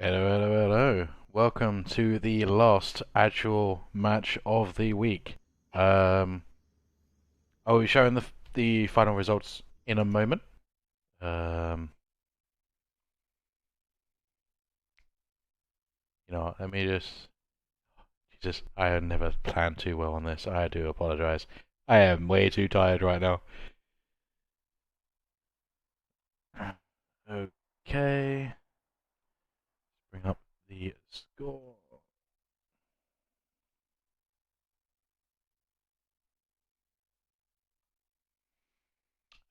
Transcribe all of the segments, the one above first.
Hello, hello, hello. Welcome to the last actual match of the week. I'll be showing the final results in a moment. Um, let me just. Jesus, I had never planned too well on this. I do apologize. I am way too tired right now. Okay, bring up the score.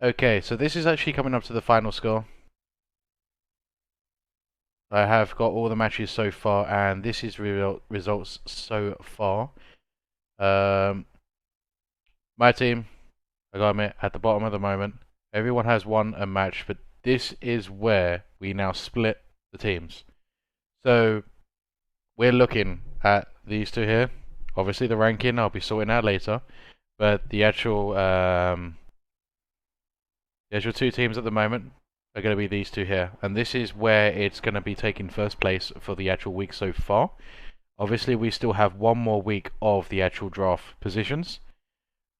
Okay, so this is actually coming up to the final score. I have got all the matches so far, and this is results so far. My team, I gotta admit, at the bottom at the moment. Everyone has won a match, but this is where we now split the teams. So we're looking at these two here. Obviously, the ranking I'll be sorting out later, but the actual two teams at the moment are going to be these two here, and this is where it's going to be taking first place for the actual week so far. Obviously, we still have one more week of the actual draft positions.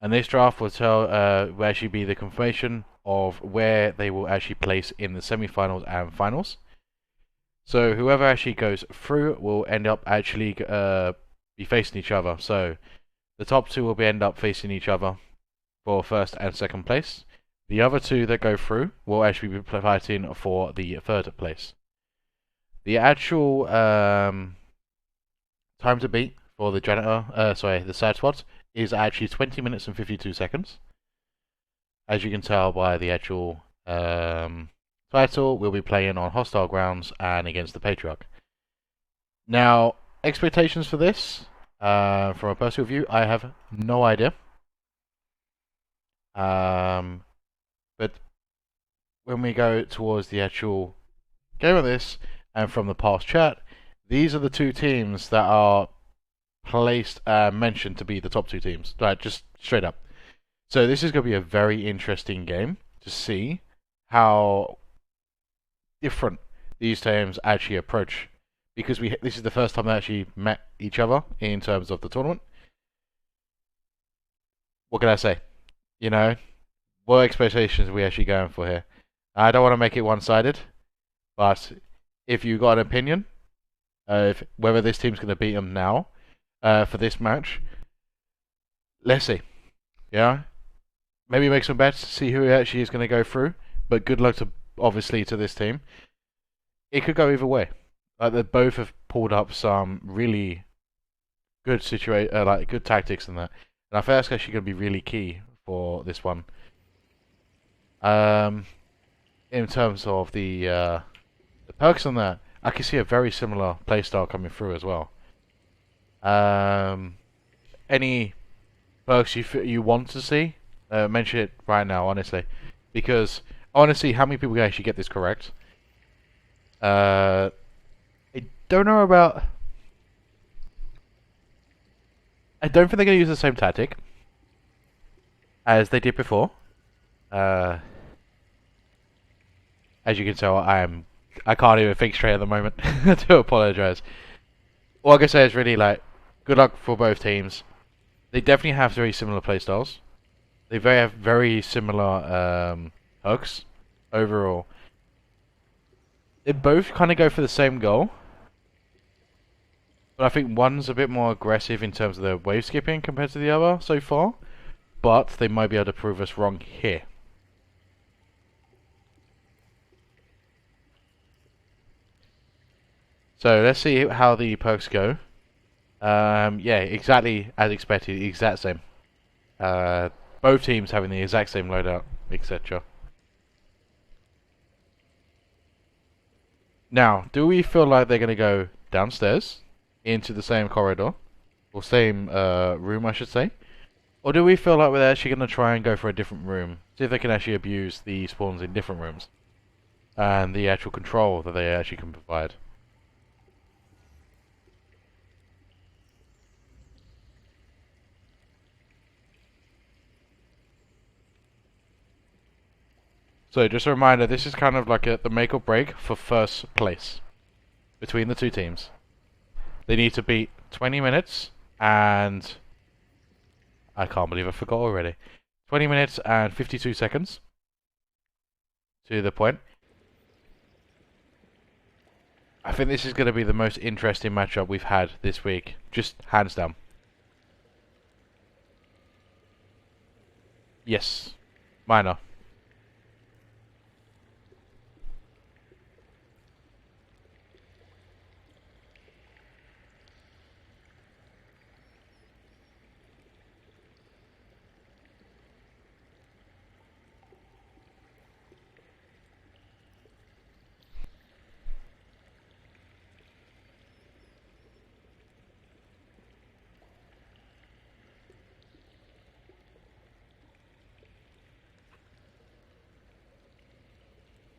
And this draft will actually be the confirmation of where they will actually place in the semi-finals and finals. So whoever actually goes through will end up actually be facing each other. So the top two will end up facing each other for first and second place. The other two that go through will actually be fighting for the third place. The actual time to beat for the the side squad is actually 20 minutes and 52 seconds. As you can tell by the actual title, we'll be playing on hostile grounds and against the Patriarch. Now, expectations for this, from a personal view, I have no idea. But when we go towards the actual game of this, and from the past chat, these are the two teams that are placed mentioned to be the top two teams. Like, just straight up. So this is going to be a very interesting game to see how different these teams actually approach, because this is the first time they actually met each other in terms of the tournament. What can I say? You know, what expectations are we actually going for here? I don't want to make it one-sided, but if you got an opinion of whether this team's going to beat them now for this match, let's see. Yeah, maybe make some bets, see who actually is going to go through. But good luck obviously to this team. It could go either way. Like, they both have pulled up some really good good tactics and that. And I think that's actually going to be really key for this one. In terms of the perks on that, I can see a very similar playstyle coming through as well. Any perks you want to see? Mention it right now, honestly, because I want to see how many people can actually get this correct. I don't know about. I don't think they're going to use the same tactic as they did before. As you can tell, I can't even think straight at the moment. I do apologize. All I can say is really, like, good luck for both teams. They definitely have very similar playstyles. They have very similar hooks overall. They both kind of go for the same goal, but I think one's a bit more aggressive in terms of their wave skipping compared to the other so far. But they might be able to prove us wrong here. So let's see how the perks go. Yeah, exactly as expected, exact same. Both teams having the exact same loadout, etc. Now, do we feel like they're going to go downstairs into the same corridor, or same room, I should say? Or do we feel like we're actually going to try and go for a different room, see if they can actually abuse the spawns in different rooms, and the actual control that they actually can provide? So just a reminder, this is kind of like the make or break for first place. between the two teams. They need to beat 20 minutes and... I can't believe I forgot already. 20 minutes and 52 seconds to the point. I think this is going to be the most interesting matchup we've had this week. Just hands down. Yes. Minor.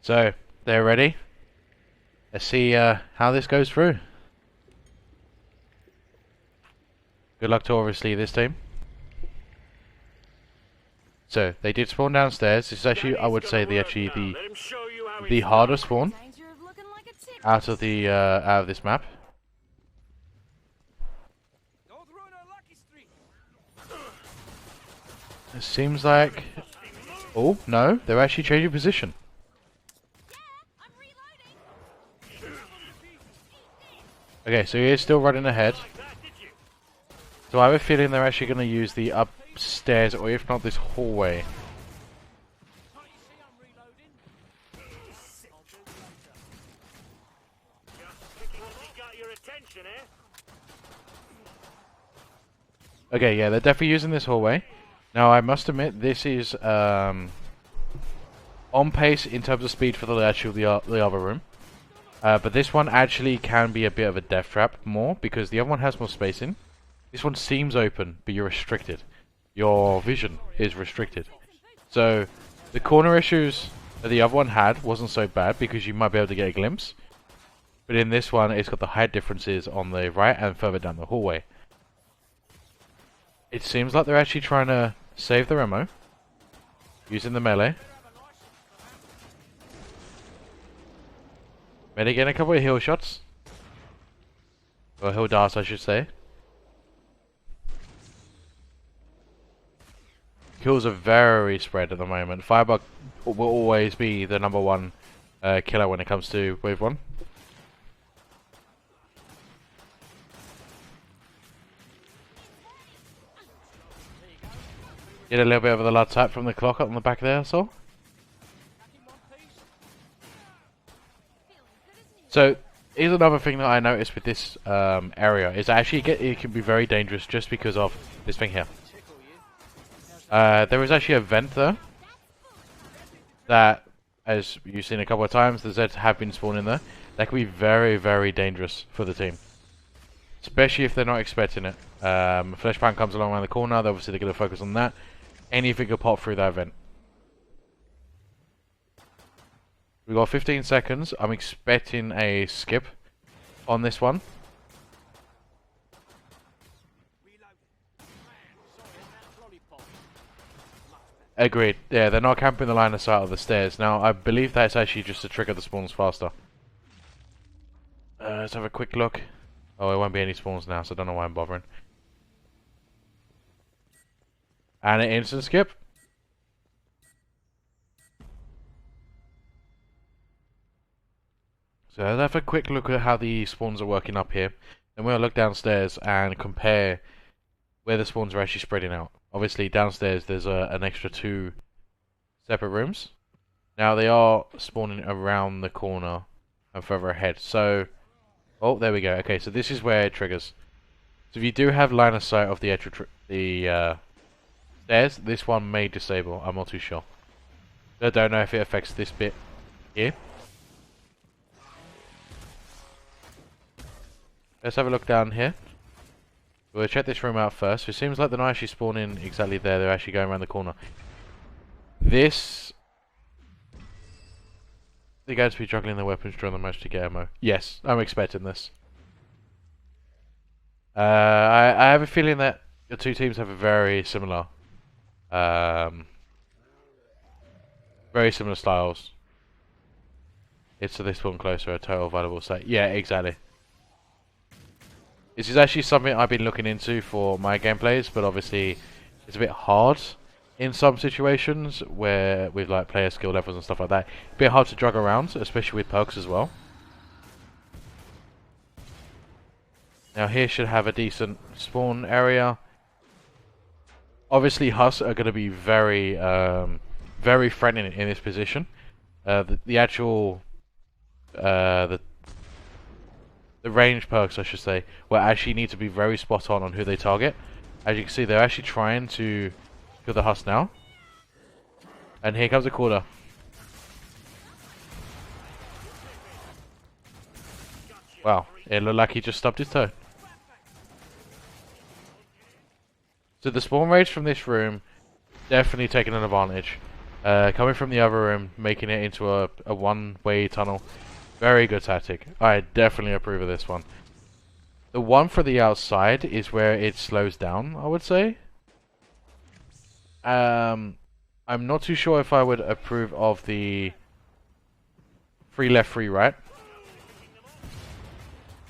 So, they're ready. Let's see how this goes through. Good luck to obviously this team. So, they did spawn downstairs. This is actually, I would say, the harder spawn out of this map. It seems like... Oh, no, they're actually changing position. Okay, so he is still running ahead. So I have a feeling they're actually going to use the upstairs, or if not this hallway. Okay, yeah, they're definitely using this hallway. Now, I must admit, this is on pace in terms of speed for the other room. But this one actually can be a bit of a death trap more, because the other one has more spacing. This one seems open, but you're restricted. Your vision is restricted. So, the corner issues that the other one had wasn't so bad, because you might be able to get a glimpse. But in this one, it's got the height differences on the right and further down the hallway. It seems like they're actually trying to save their ammo, using the melee. Maybe getting a couple of heal shots. Or heal darts, I should say. Kills are very spread at the moment. Firebug will always be the number one killer when it comes to Wave 1. Get a little bit of the blood tap from the clock up on the back there, so. So, here's another thing that I noticed with this area, is actually it can be very dangerous just because of this thing here. There is actually a vent there that, as you've seen a couple of times, the Zeds have been spawning there. That can be very, very dangerous for the team, especially if they're not expecting it. Fleshpound comes along around the corner, obviously they're going to focus on that. Anything could pop through that vent. We've got 15 seconds. I'm expecting a skip on this one. Agreed. Yeah, they're not camping the line of sight of the stairs. Now, I believe that's actually just to trigger the spawns faster. Let's have a quick look. Oh, it won't be any spawns now, so I don't know why I'm bothering. And an instant skip. So let's have a quick look at how the spawns are working up here. Then we'll look downstairs and compare where the spawns are actually spreading out. Obviously downstairs there's an extra 2 separate rooms. Now they are spawning around the corner and further ahead. So, oh, there we go. Okay, so this is where it triggers. So if you do have line of sight of the actual stairs, this one may disable. I'm not too sure. I don't know if it affects this bit here. Let's have a look down here. We'll check this room out first. It seems like they're not actually spawning exactly there. They're actually going around the corner. They're going to be juggling their weapons during the match to get ammo. Yes, I'm expecting this. I have a feeling that the two teams have a very similar styles. It's to this one closer, a total valuable state. Yeah, exactly. This is actually something I've been looking into for my gameplays, but obviously it's a bit hard in some situations where with like player skill levels and stuff like that. A bit hard to drag around, especially with perks as well. Now here should have a decent spawn area. Obviously Hus are going to be very, very threatening in this position. The actual, the range perks, I should say, will actually need to be very spot on who they target. As you can see, they're actually trying to kill the Hus now. And here comes a quarter. Wow, it looked like he just stubbed his toe. So the spawn rage from this room, definitely taking an advantage. Coming from the other room, making it into a one-way tunnel. Very good tactic. I definitely approve of this one. The one for the outside is where it slows down, I would say. I'm not too sure if I would approve of the 3 left, 3 right.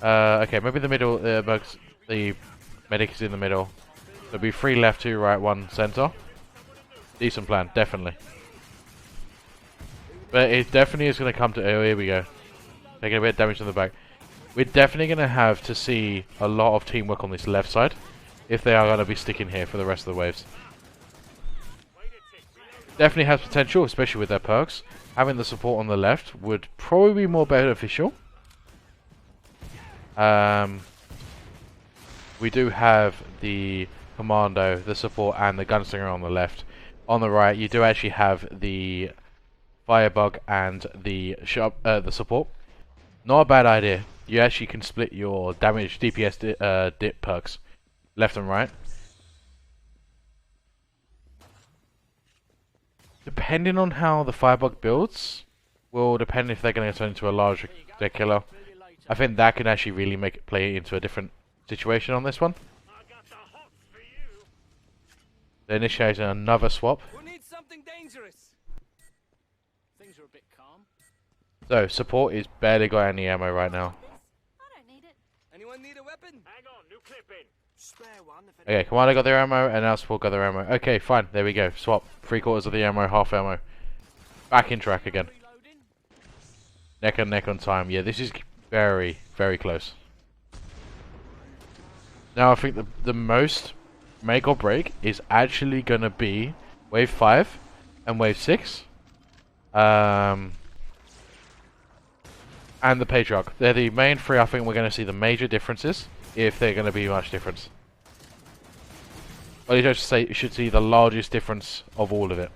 Okay, maybe the middle, the medic is in the middle. There'll be 3 left, 2 right, 1 center. Decent plan, definitely. But it definitely is going to come to... Oh, here we go. Taking a bit of damage in the back. We're definitely going to have to see a lot of teamwork on this left side if they are going to be sticking here for the rest of the waves. Definitely has potential, especially with their perks. Having the support on the left would probably be more beneficial. We do have the commando, the support, and the gunslinger on the left. On the right, you do actually have the firebug and the support. Not a bad idea. You actually can split your damage DPS dip perks left and right. Depending on how the firebug builds, will depend if they're going to turn into a large dead killer. I think that can actually really make it play into a different situation on this one. They're initiating another swap. So, support is barely got any ammo right now. Okay, Commander got their ammo, and now support got their ammo. Okay, fine, there we go. Swap. 3/4 of the ammo, half ammo. Back in track again. Neck and neck on time. Yeah, this is very, very close. Now, I think the most make or break is actually going to be Wave 5 and Wave 6. And the Patriarch. They're the main 3 I think we're going to see the major differences, if they're going to be much difference. Well, you should see the largest difference of all of it.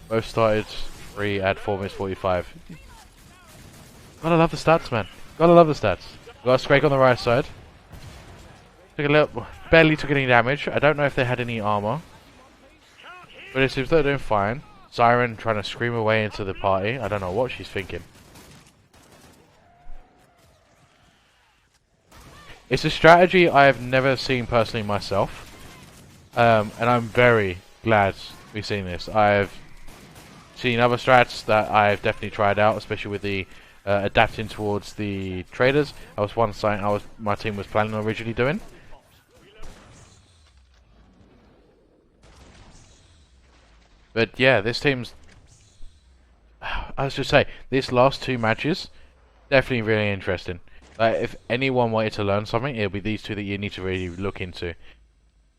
Both started 3 at 4 minutes 45. Gotta love the stats, man. Gotta love the stats. Got a Scrake on the right side. Barely took any damage. I don't know if they had any armor, but it seems they're doing fine. Siren trying to scream away into the party. I don't know what she's thinking. It's a strategy I have never seen personally myself, and I'm very glad we've seen this. I've seen other strats that I've definitely tried out, especially with the adapting towards the traders. That was one site my team was planning on originally doing. But yeah, this team's... I was just say, these last 2 matches, definitely really interesting. Like, if anyone wanted to learn something, it'll be these 2 that you need to really look into.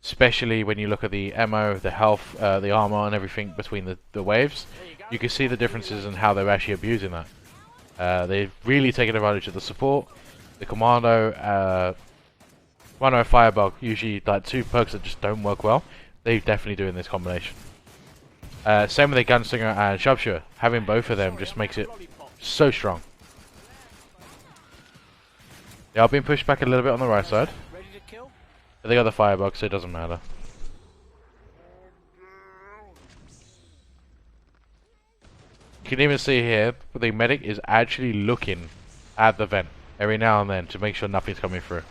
Especially when you look at the ammo, the health, the armor, and everything between the waves. You can see the differences in how they're actually abusing that. They've really taken advantage of the support, the commando, firebug. Usually, like 2 perks that just don't work well. They're definitely doing this combination. Same with the gunslinger and sharpshooter. Having both of them just makes it so strong. They are being pushed back a little bit on the right side. But they got the firebug, so it doesn't matter. You can even see here, the medic is actually looking at the vent every now and then to make sure nothing's coming through.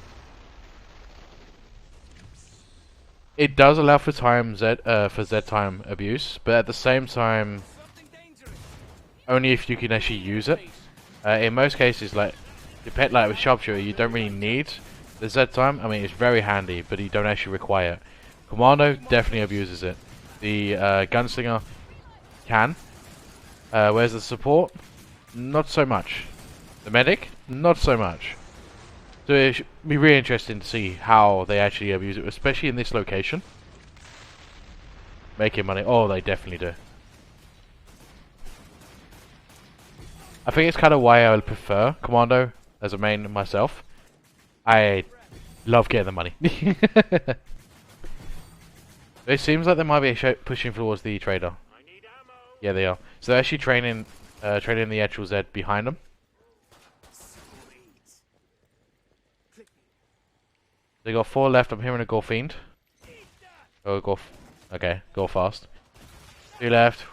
It does allow for Z time abuse, but at the same time, only if you can actually use it. In most cases, like with Sharpshooter, you don't really need the Z time. I mean, it's very handy, but you don't actually require it. Commando definitely abuses it. The Gunslinger can. Where's the support? Not so much. The medic? Not so much. So it should be really interesting to see how they actually abuse it, especially in this location. Making money. Oh, they definitely do. I think it's kind of why I would prefer Commando as a main myself. I love getting the money. It seems like they might be pushing towards the trader. Yeah, they are. So they're actually training the actual Z behind them. They got 4 left. I'm hearing a Gore Fiend. Oh, okay, go fast. 2 left.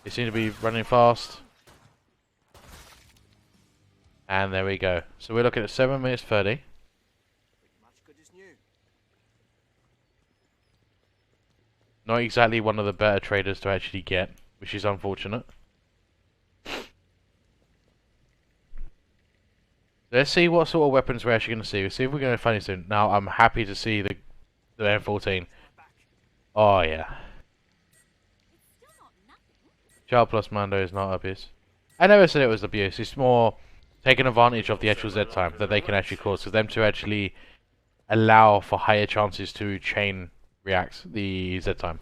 They seem to be running fast. And there we go. So we're looking at 7 minutes 30. Not exactly one of the better traders to actually get, which is unfortunate. Let's see what sort of weapons we're actually going to see. Let's see if we're going to find it soon. Now, I'm happy to see the M14. Oh, yeah. Child plus Mando is not abuse. I never said it was abuse. It's more taking advantage of the actual Z time that they can actually cause. For them to actually allow for higher chances to chain react the Z time.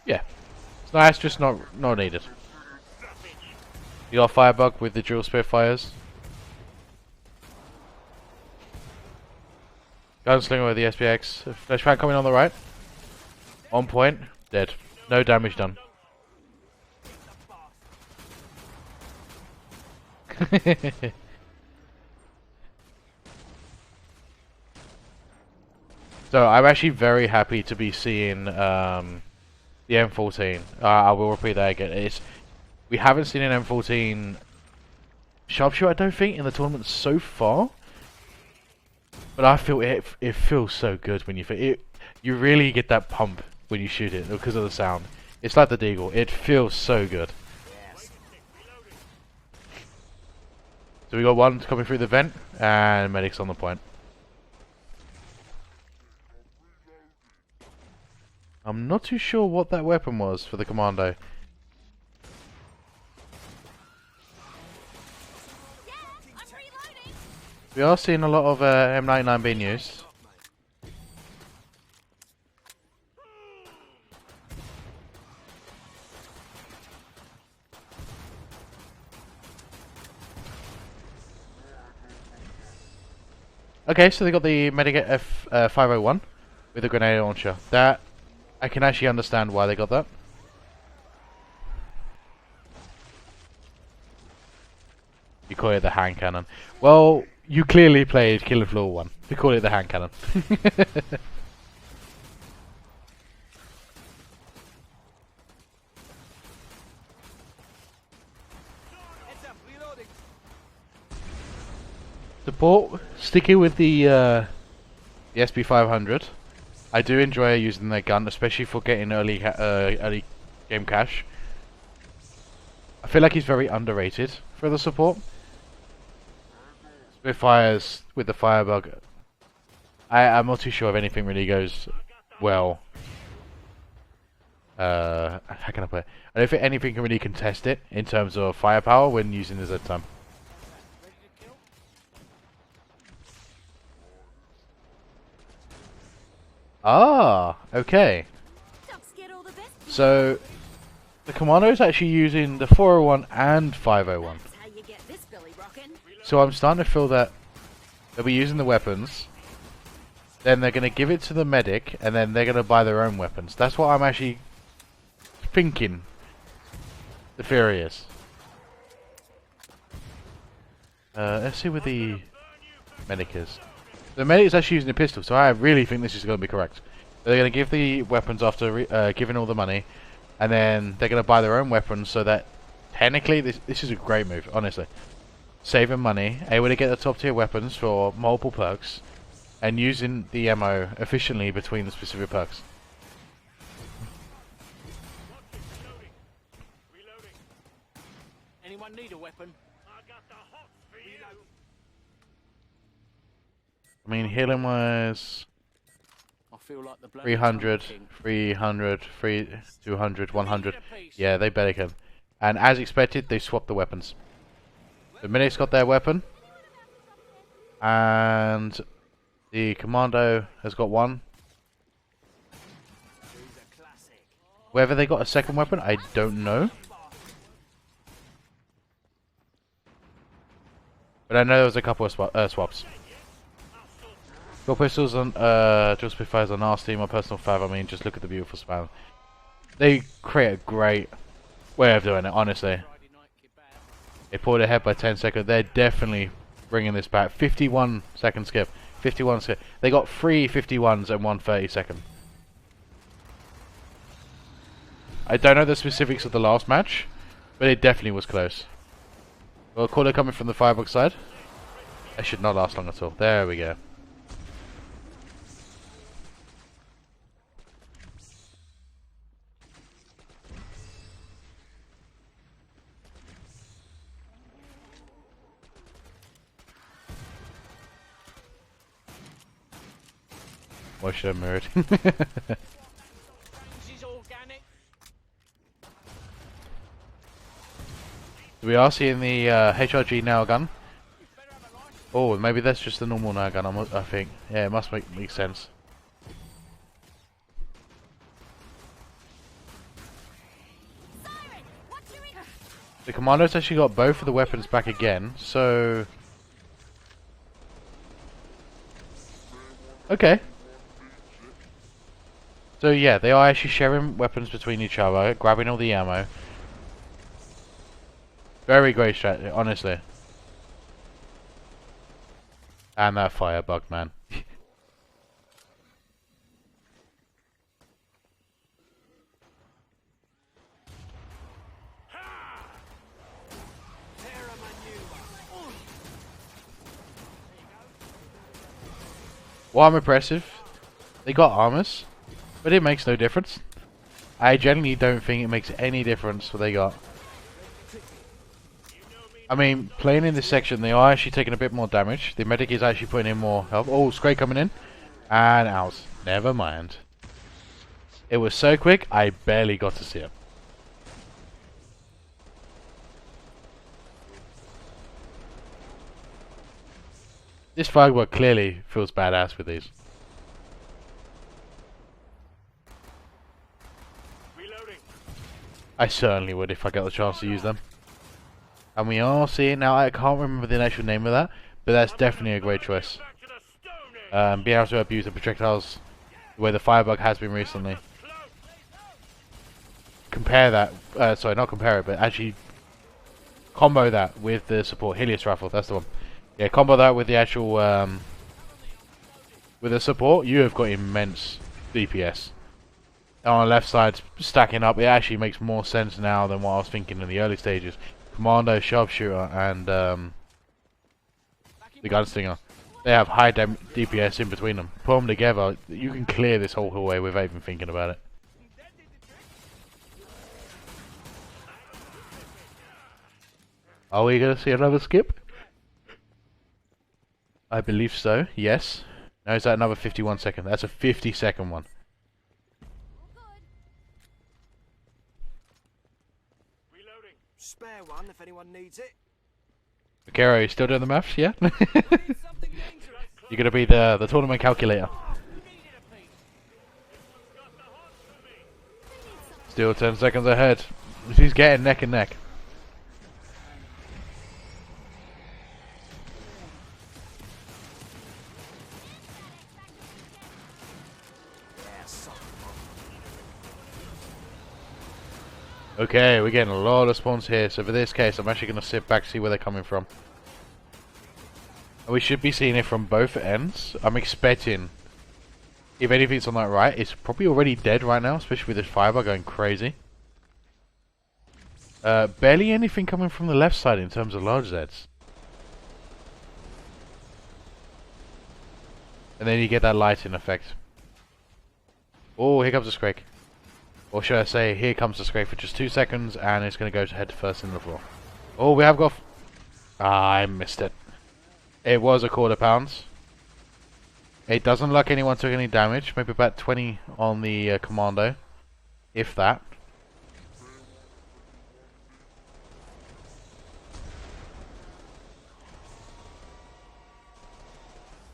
Yeah. It's nice, just not needed. You got Firebug with the dual Spitfires. Gunslinger with the SPX. Flashbang coming on the right. On point. Dead. No damage done. So I'm actually very happy to be seeing the M14. I will repeat that again. We haven't seen an M14 sharpshooter, I don't think, in the tournament so far. But I feel it feels so good when you really get that pump when you shoot it because of the sound. It's like the Deagle. It feels so good. So we got one coming through the vent and medics on the point. I'm not too sure what that weapon was for the commando. We are seeing a lot of M99 being used. Okay, so they got the Medic F501 with a grenade launcher. That I can actually understand why they got that. You call it the hand cannon. Well, you clearly played Killing Floor 1. You call it the hand cannon. Support, sticking with the SP500. I do enjoy using their gun, especially for getting early game cash. I feel like he's very underrated for the support. Spitfires with the Firebug. I'm not too sure if anything really goes well. How can I put it? I don't think anything can really contest it in terms of firepower when using the Z-Time. Ah, okay. So, the Commando is actually using the 401 and 501. So I'm starting to feel that they'll be using the weapons, then they're going to give it to the medic, and then they're going to buy their own weapons. That's what I'm actually thinking the theory is. Let's see what the medic is. The medic is actually using a pistol, so I really think this is going to be correct. They're going to give the weapons after giving all the money, and then they're going to buy their own weapons, so that technically this is a great move, honestly. Saving money, able to get the top tier weapons for multiple perks, and using the ammo efficiently between the specific perks. Anyone need a weapon? I got the hots for you. I mean, healing wise, I feel like the 300, 300, 200, 100. Yeah, they better can. And as expected, they swapped the weapons. The Medics got their weapon, and the Commando has got one. Whether they got a second weapon, I don't know. But I know there was a couple of swaps. Your pistols and dual Spitfires are nasty. My personal fav, I mean, just look at the beautiful span. They create a great way of doing it, honestly. They pulled ahead by 10 seconds. They're definitely bringing this back. 51 second skip. 51 skip. They got 3 51s and 1 30 second. I don't know the specifics of the last match, but it definitely was close. Well, caller coming from the firebox side. It should not last long at all. There we go. Why should I mirror it? We are seeing the HRG nail gun. Oh, maybe that's just the normal nail gun, I think. Yeah, it must make sense. The Commando's actually got both of the weapons back again, so... Okay. So yeah, they are actually sharing weapons between each other, grabbing all the ammo. Very great strategy, honestly. And that firebug, man. Well, I'm impressive. They got armors, but it makes no difference. I genuinely don't think it makes any difference what they got. I mean, playing in this section, they are actually taking a bit more damage. The medic is actually putting in more health. Oh, Scray coming in. And out. Never mind. It was so quick, I barely got to see it. This firework clearly feels badass with these. Reloading. I certainly would if I get the chance to use them. And we are seeing now, I can't remember the actual name of that, but that's definitely a great choice. Being able to abuse the projectiles the way the firebug has been recently. Compare that, sorry, not compare it, but actually combo that with the support. Helios Raffle, that's the one. Yeah, combo that with the actual, with the support, you have got immense DPS. On the left side, stacking up, it actually makes more sense now than what I was thinking in the early stages. Commando, Sharpshooter, and the Gunslinger. They have high DPS in between them. Put them together, you can clear this whole hallway without even thinking about it. Are we going to see another skip? I believe so, yes. Now is that another 51 second? That's a 50 second one. Spare one if anyone needs it. Vaquero, you still doing the maths? Yeah? You're gonna be the tournament calculator. Still 10 seconds ahead. He's getting neck and neck. Okay, we're getting a lot of spawns here, so for this case I'm actually going to sit back see where they're coming from. And we should be seeing it from both ends. I'm expecting, if anything's on that right, it's probably already dead right now, especially with this fiber going crazy. Barely anything coming from the left side in terms of large Zeds. And then you get that lighting effect. Oh, here comes the Scrake. Or should I say, here comes the Scrake for just 2 seconds, and it's going to go to head first in the floor. Oh, we have got... Ah, I missed it. It was a £1/4. It doesn't look like anyone took any damage. Maybe about 20 on the commando. If that.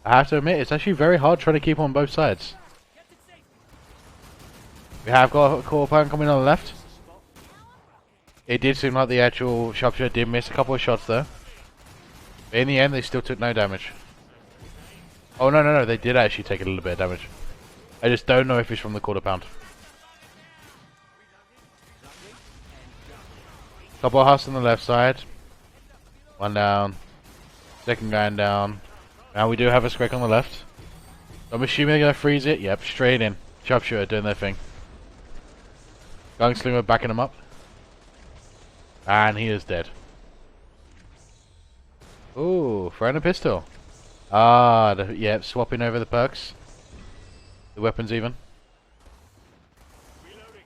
I have to admit, it's actually very hard trying to keep on both sides. We have got a £1/4 coming on the left. It did seem like the actual sharpshooter did miss a couple of shots there. But in the end, they still took no damage. Oh, no, they did actually take a little bit of damage. I just don't know if it's from the £1/4. Couple of husks on the left side. One down. Second guy down. Now we do have a Scrake on the left. I'm assuming they're going to freeze it. Yep, straight in. Sharpshooter doing their thing. Gunslinger backing him up. And he is dead. Ooh, throwing a pistol. Ah, yep, swapping over the perks. The weapons even. Reloading.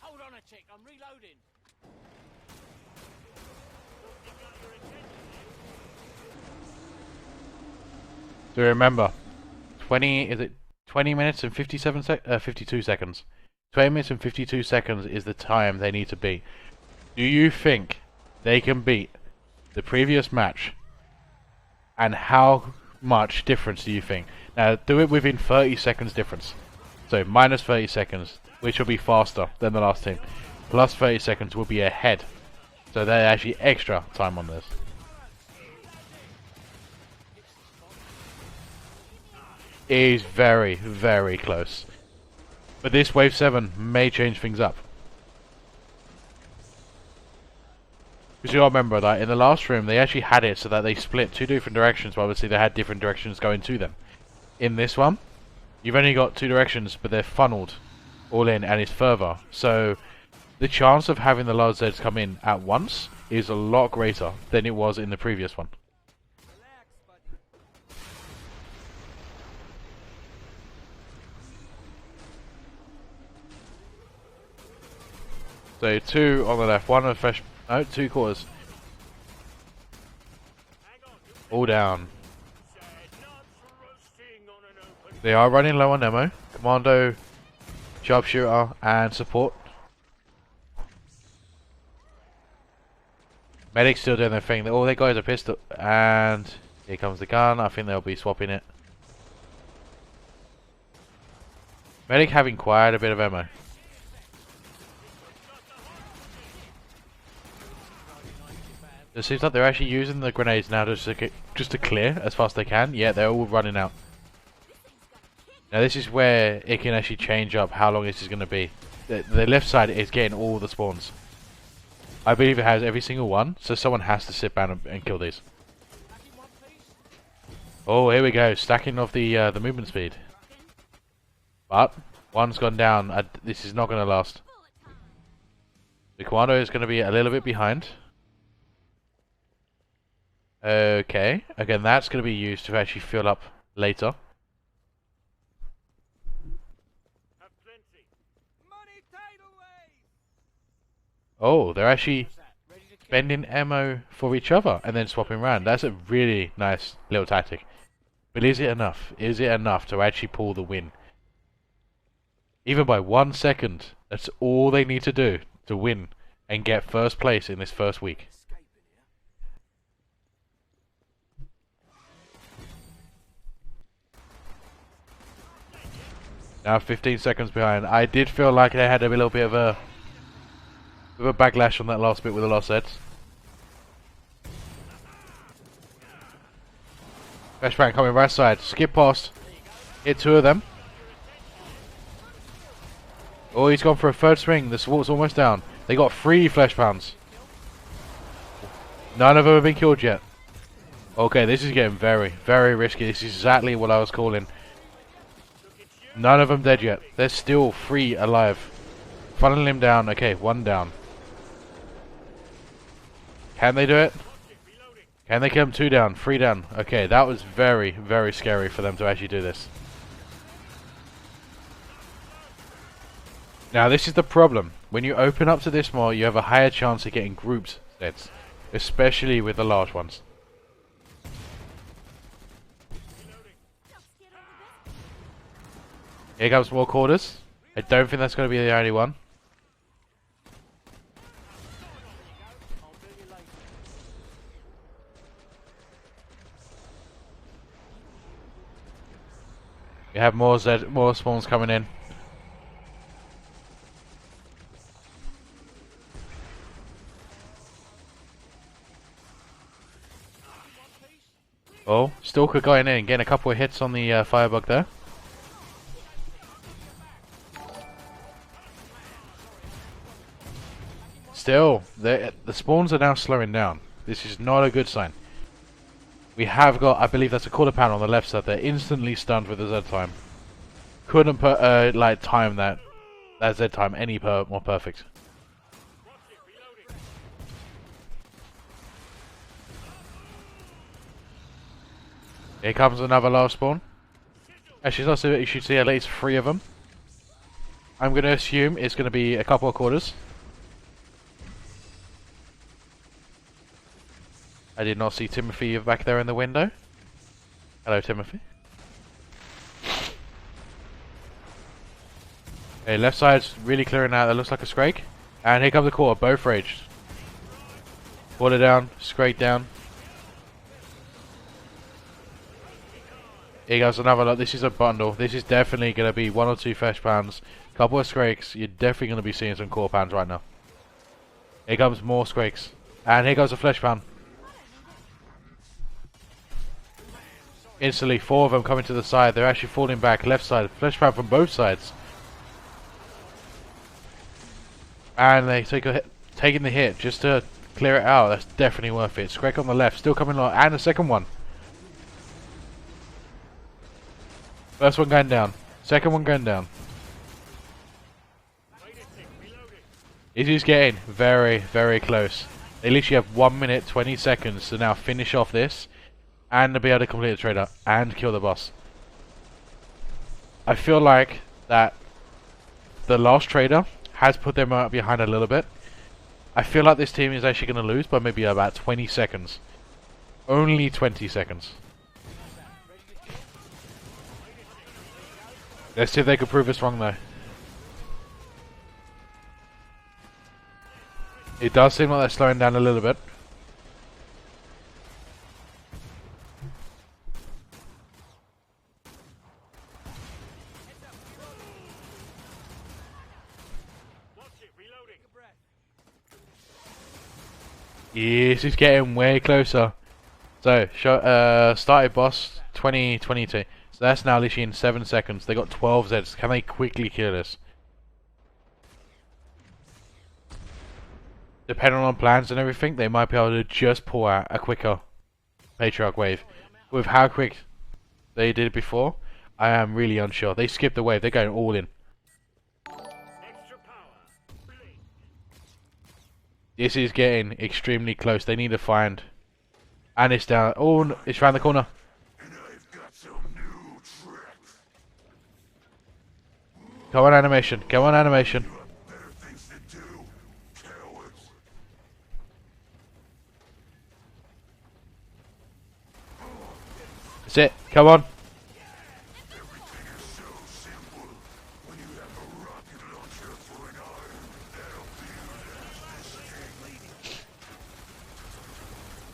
Hold on a tick, I'm reloading. So remember, 20 minutes and 52 seconds. 20 minutes and 52 seconds is the time they need to beat. Do you think they can beat the previous match? And how much difference do you think? Now, do it within 30 seconds difference. So, minus 30 seconds, which will be faster than the last team. Plus 30 seconds will be ahead. So, they're actually extra time on this. It is very, very close. But this Wave 7 may change things up. Because you gotta remember that in the last room they actually had it so that they split 2 different directions, but obviously they had different directions going to them. In this one, you've only got 2 directions, but they're funneled all in and it's further. So the chance of having the large Zeds come in at once is a lot greater than it was in the previous one. So 2 on the left, 1 on the fresh... No, 2 quarters. All down. They are running low on ammo. Commando, sharpshooter, and support. Medic's still doing their thing. All they got is a pistol. And here comes the gun. I think they'll be swapping it. Medic having quite a bit of ammo. It seems like they're actually using the grenades now just to clear as fast as they can. Yeah, they're all running out. Now this is where it can actually change up how long this is going to be. The left side is getting all the spawns. I believe it has every single one, so someone has to sit down and kill these. Oh, here we go, stacking of the movement speed. But one's gone down. This is not going to last. The Commando is going to be a little bit behind. Okay, again that's going to be used to actually fill up later. Oh, they're actually spending ammo for each other and then swapping around. That's a really nice little tactic. But is it enough? Is it enough to actually pull the win? Even by 1 second, that's all they need to do to win and get first place in this first week. Now 15 seconds behind. I did feel like they had a little bit of a backlash on that last bit with the lost sets. Flashbang coming right side. Skip past. Hit 2 of them. Oh, he's gone for a third swing. The sword's almost down. They got 3 flashbangs. None of them have been killed yet. Okay, this is getting very, very risky. This is exactly what I was calling. None of them dead yet. There's still 3 alive. Funneling him down. Okay, 1 down. Can they do it? Can they come 2 down, 3 down? Okay, that was very, very scary for them to actually do this. Now this is the problem. When you open up to this more, you have a higher chance of getting grouped sets. Especially with the large ones. Here comes more quarters. I don't think that's going to be the only one. We have more spawns coming in. Oh, Stalker going in, getting a couple of hits on the firebug there. Still, the spawns are now slowing down. This is not a good sign. We have got, I believe that's a quarter pound on the left side. They're instantly stunned with the Z time. Couldn't put time that Z time any more perfect. Here comes another last spawn. Actually, also you should see at least 3 of them. I'm going to assume it's going to be a couple of quarters. I did not see Timothy back there in the window. Hello, Timothy. Okay, left side's really clearing out. That looks like a Scrake. And here comes the quarter, both raged. Quarter down, Scrake down. Here goes another lot. This is a bundle. This is definitely going to be 1 or 2 flesh pans. Couple of Scrakes. You're definitely going to be seeing some core pans right now. Here comes more Scrakes. And here goes a flesh pan. Instantly, 4 of them coming to the side. They're actually falling back. Left side. Flesh pan from both sides. And they taking the hit just to clear it out. That's definitely worth it. Scrake on the left. Still coming along. And the second one. First one going down. Second one going down. It is getting very, very close. They literally have 1 minute 20 seconds to now finish off this. And to be able to complete the trader. And kill the boss. I feel like that the last trader has put them out behind a little bit. I feel like this team is actually going to lose by maybe about 20 seconds. Only 20 seconds. Let's see if they can prove us wrong though. It does seem like they're slowing down a little bit. Yes, it's getting way closer. So, started boss 2022. So that's now literally in 7 seconds. They got 12 Zeds. Can they quickly kill this? Depending on plans and everything, they might be able to just pull out a quicker Patriarch wave. With how quick they did it before, I am really unsure. They skipped the wave. They're going all in. This is getting extremely close. They need to find. And it's down. Oh, it's around the corner. Come on, animation. Come on, animation. That's it. Come on. Everything is so simple when you have a rocket launcher for an arm that'll build us.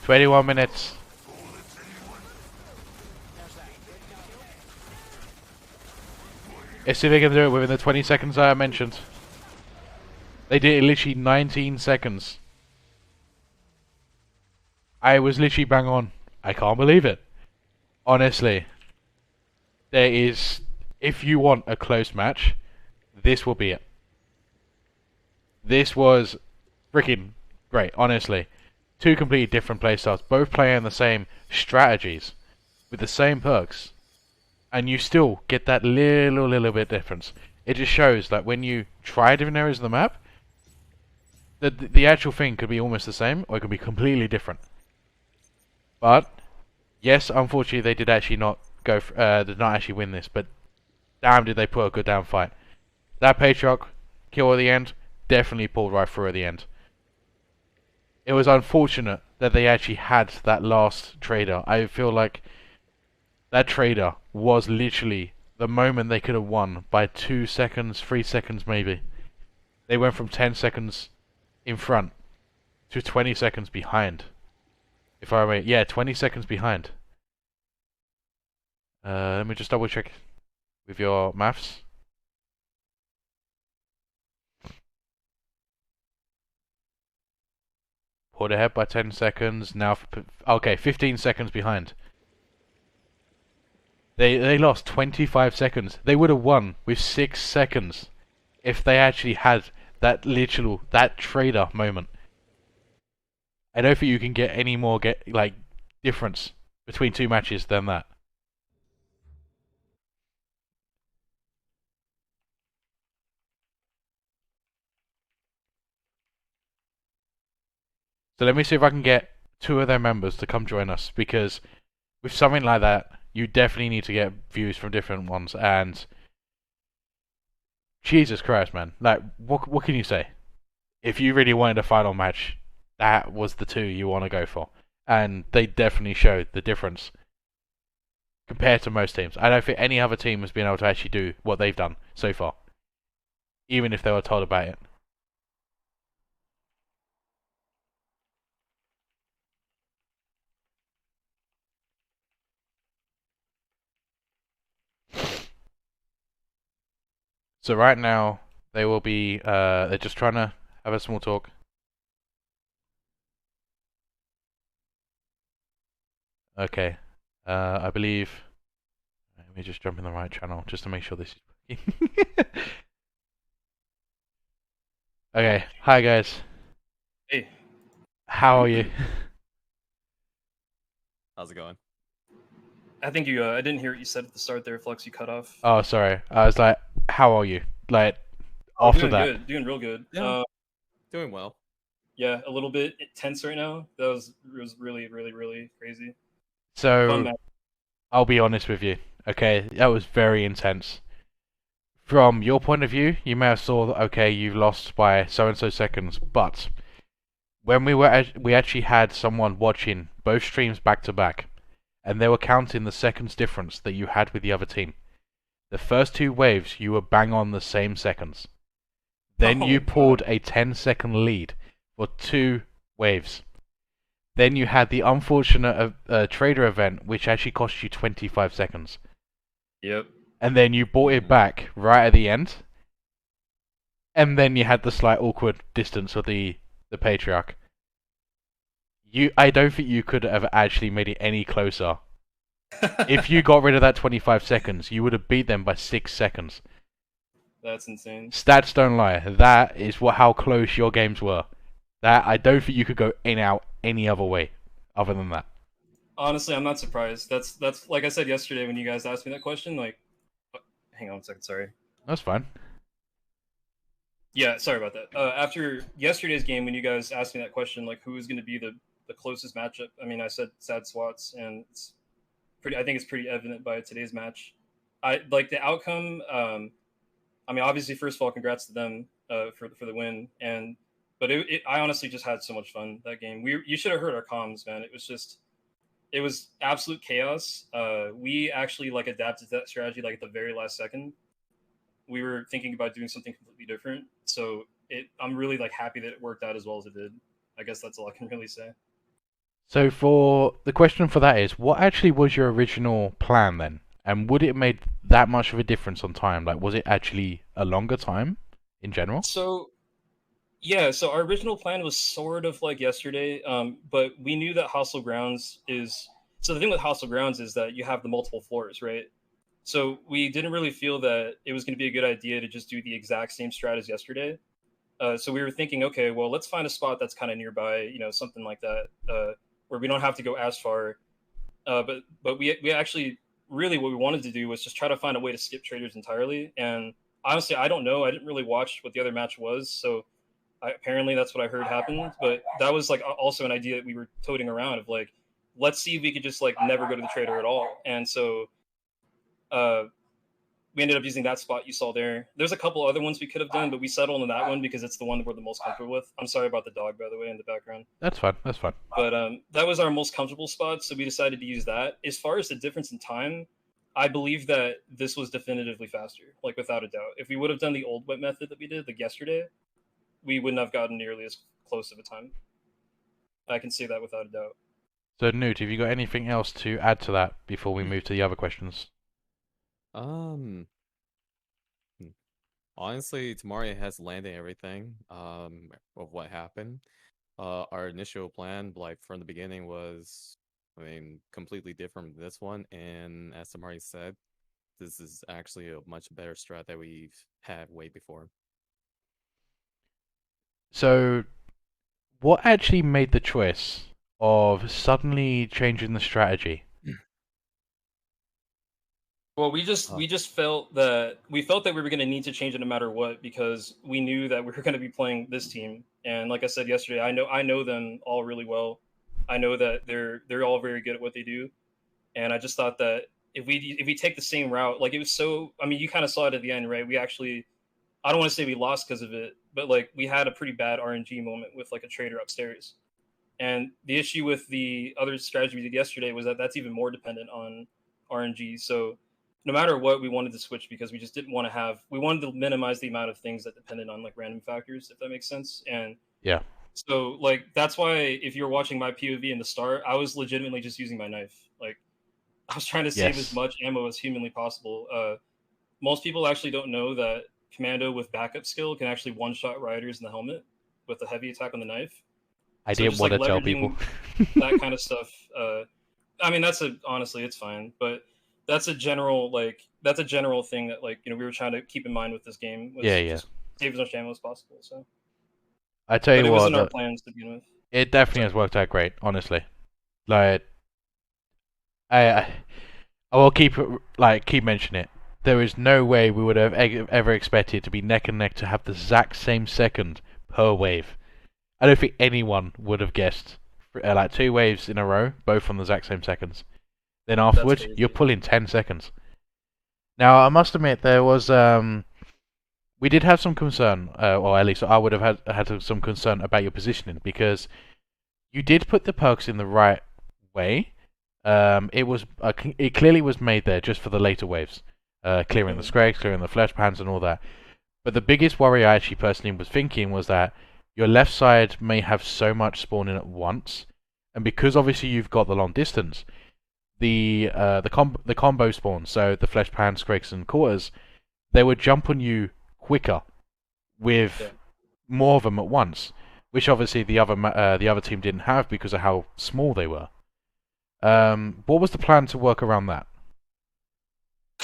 21 minutes. Let's see if they can do it within the 20 seconds I mentioned. They did it literally 19 seconds. I was literally bang on. I can't believe it. Honestly. There is... If you want a close match, this will be it. This was freaking great, honestly. 2 completely different playstyles, both playing the same strategies, with the same perks, and you still get that little bit difference. It just shows that when you try different areas of the map, the actual thing could be almost the same, or it could be completely different. But yes, unfortunately, they did actually not did not actually win this. But damn, did they put a good damn fight. That Patriarch kill at the end definitely pulled right through at the end. It was unfortunate that they actually had that last trader. I feel like that trader was literally the moment they could have won by 2 seconds, 3 seconds maybe. They went from 10 seconds in front to 20 seconds behind. If I wait, yeah, 20 seconds behind. Let me just double check with your maths. Pulled ahead by 10 seconds. Now, okay, 15 seconds behind. They lost 25 seconds. They would have won with 6 seconds if they actually had that trader moment. I don't think you can get any more difference between two matches than that. So let me see if I can get two of their members to come join us, because with something like that, you definitely need to get views from different ones. And Jesus Christ, man, like what can you say? If you really wanted a final match, that was the two you want to go for, and they definitely showed the difference compared to most teams. I don't think any other team has been able to actually do what they've done so far, even if they were told about it. So right now they will be they're just trying to have a small talk. Okay. I believe let me just jump in the right channel just to make sure this is working. Okay. Hi guys. Hey, How are you? how's it going? I think you. I didn't hear what you said at the start there, Flux. You cut off. Oh, sorry. I was like, how are you? Like Oh, after doing that. good. Doing real good. Yeah. Doing well. Yeah, a little bit tense right now. That was really, really, really crazy. Fun So match. I'll be honest with you. Okay, that was very intense. From your point of view, you may have saw that okay, you've lost by so and so seconds, but when we actually had someone watching both streams back to back, and they were counting the seconds difference that you had with the other team. The first two waves, you were bang on the same seconds. Then Oh you my pulled God. a 10-second lead for two waves. Then you had the unfortunate trader event, which actually cost you 25 seconds. Yep. And then you brought it back right at the end. And then you had the slight awkward distance of the Patriarch. I don't think you could have actually made it any closer. If you got rid of that 25 seconds, you would have beat them by 6 seconds. That's insane. Stats don't lie. That is how close your games were. That I don't think you could go any other way, other than that. Honestly, I'm not surprised. That's like I said yesterday when you guys asked me that question. Like, hang on a second. Sorry. That's fine. Yeah, sorry about that. After yesterday's game, when you guys asked me that question, like who is going to be the closest matchup? I mean, I said Sad Swats, and it's pretty. I think it's pretty evident by today's match. I like the outcome. I mean, obviously, first of all, congrats to them for the win. And but I honestly just had so much fun that game. You should have heard our comms, man. It was absolute chaos. We actually like adapted to that strategy like at the very last second. We were thinking about doing something completely different. So I'm really like happy that it worked out as well as it did. I guess that's all I can really say. So for the question for that is, what actually was your original plan then? And would it made that much of a difference on time? Like, was it actually a longer time in general? So yeah, so our original plan was sort of like yesterday, but we knew that Hostel Grounds is. So the thing with Hostel Grounds is that you have the multiple floors, right? So we didn't really feel that it was going to be a good idea to just do the exact same strat as yesterday. So we were thinking, okay, well, let's find a spot that's kind of nearby, something like that, where we don't have to go as far. But we actually really what we wanted to do was just try to find a way to skip traders entirely. And honestly, I don't know. I didn't really watch what the other match was, so apparently that's what I heard happened. But that was like also an idea that we were toting around of like, let's see if we could just like never go to the trader at all. And so we ended up using that spot you saw there. There's a couple other ones we could have done, but we settled on that one because it's the one that we're the most comfortable with. I'm sorry about the dog, by the way, in the background. That's fine. That's fine. But that was our most comfortable spot, so we decided to use that. As far as the difference in time, I believe that this was definitively faster, like without a doubt. If we would have done the old wet method that we did, like yesterday, we wouldn't have gotten nearly as close of a time. I can say that without a doubt. So, Newt, have you got anything else to add to that before we move to the other questions? Hmm. Honestly, Tamari has landed everything of what happened. Our initial plan, like from the beginning, was, I mean, completely different from this one. And as Tamari said, this is actually a much better strat that we've had way before. So, what actually made the choice of suddenly changing the strategy? Well, we just felt that we were going to need to change it no matter what because we knew that we were going to be playing this team. And like I said yesterday, I know them all really well. I know that they're all very good at what they do. And I just thought that if we take the same route, like it was so. I mean, you kind of saw it at the end, right? We actually, I don't want to say we lost because of it, but like we had a pretty bad RNG moment with like a trader upstairs. And the issue with the other strategy we did yesterday was that that's even more dependent on RNG. So no matter what, we wanted to switch because we just didn't want to have. We wanted to minimize the amount of things that depended on like random factors, if that makes sense. And Yeah. so like that's why if you're watching my POV in the start, I was legitimately just using my knife. Like I was trying to save as much ammo as humanly possible. Most people actually don't know that Commando with backup skill can actually one-shot riders in the helmet with a heavy attack on the knife. I So didn't just, want like, to tell leveraging people. that kind of stuff. I mean, honestly, it's fine, but that's a general thing that like we were trying to keep in mind with this game was Yeah. just save as much ammo as possible. So, I tell but you it what, wasn't our plans to begin with. it definitely has worked out great, honestly. Like, I will keep mentioning it. There is no way we would have ever expected to be neck and neck to have the exact same second per wave. I don't think anyone would have guessed like 2 waves in a row, both on the exact same seconds. Then afterwards, crazy. you're pulling 10 seconds. Now, I must admit, there was we did have some concern, or at least I would have had some concern about your positioning because you did put the perks in the right way. It clearly was made there just for the later waves, clearing the Scrags, clearing the flesh pans, and all that. But the biggest worry I actually personally was thinking was that your left side may have so much spawning at once, and because obviously you've got the long distance, the combo spawns, so the flesh pans, Scrags, and quarters, they would jump on you quicker with more of them at once, which obviously the other team didn't have because of how small they were. What was the plan to work around that?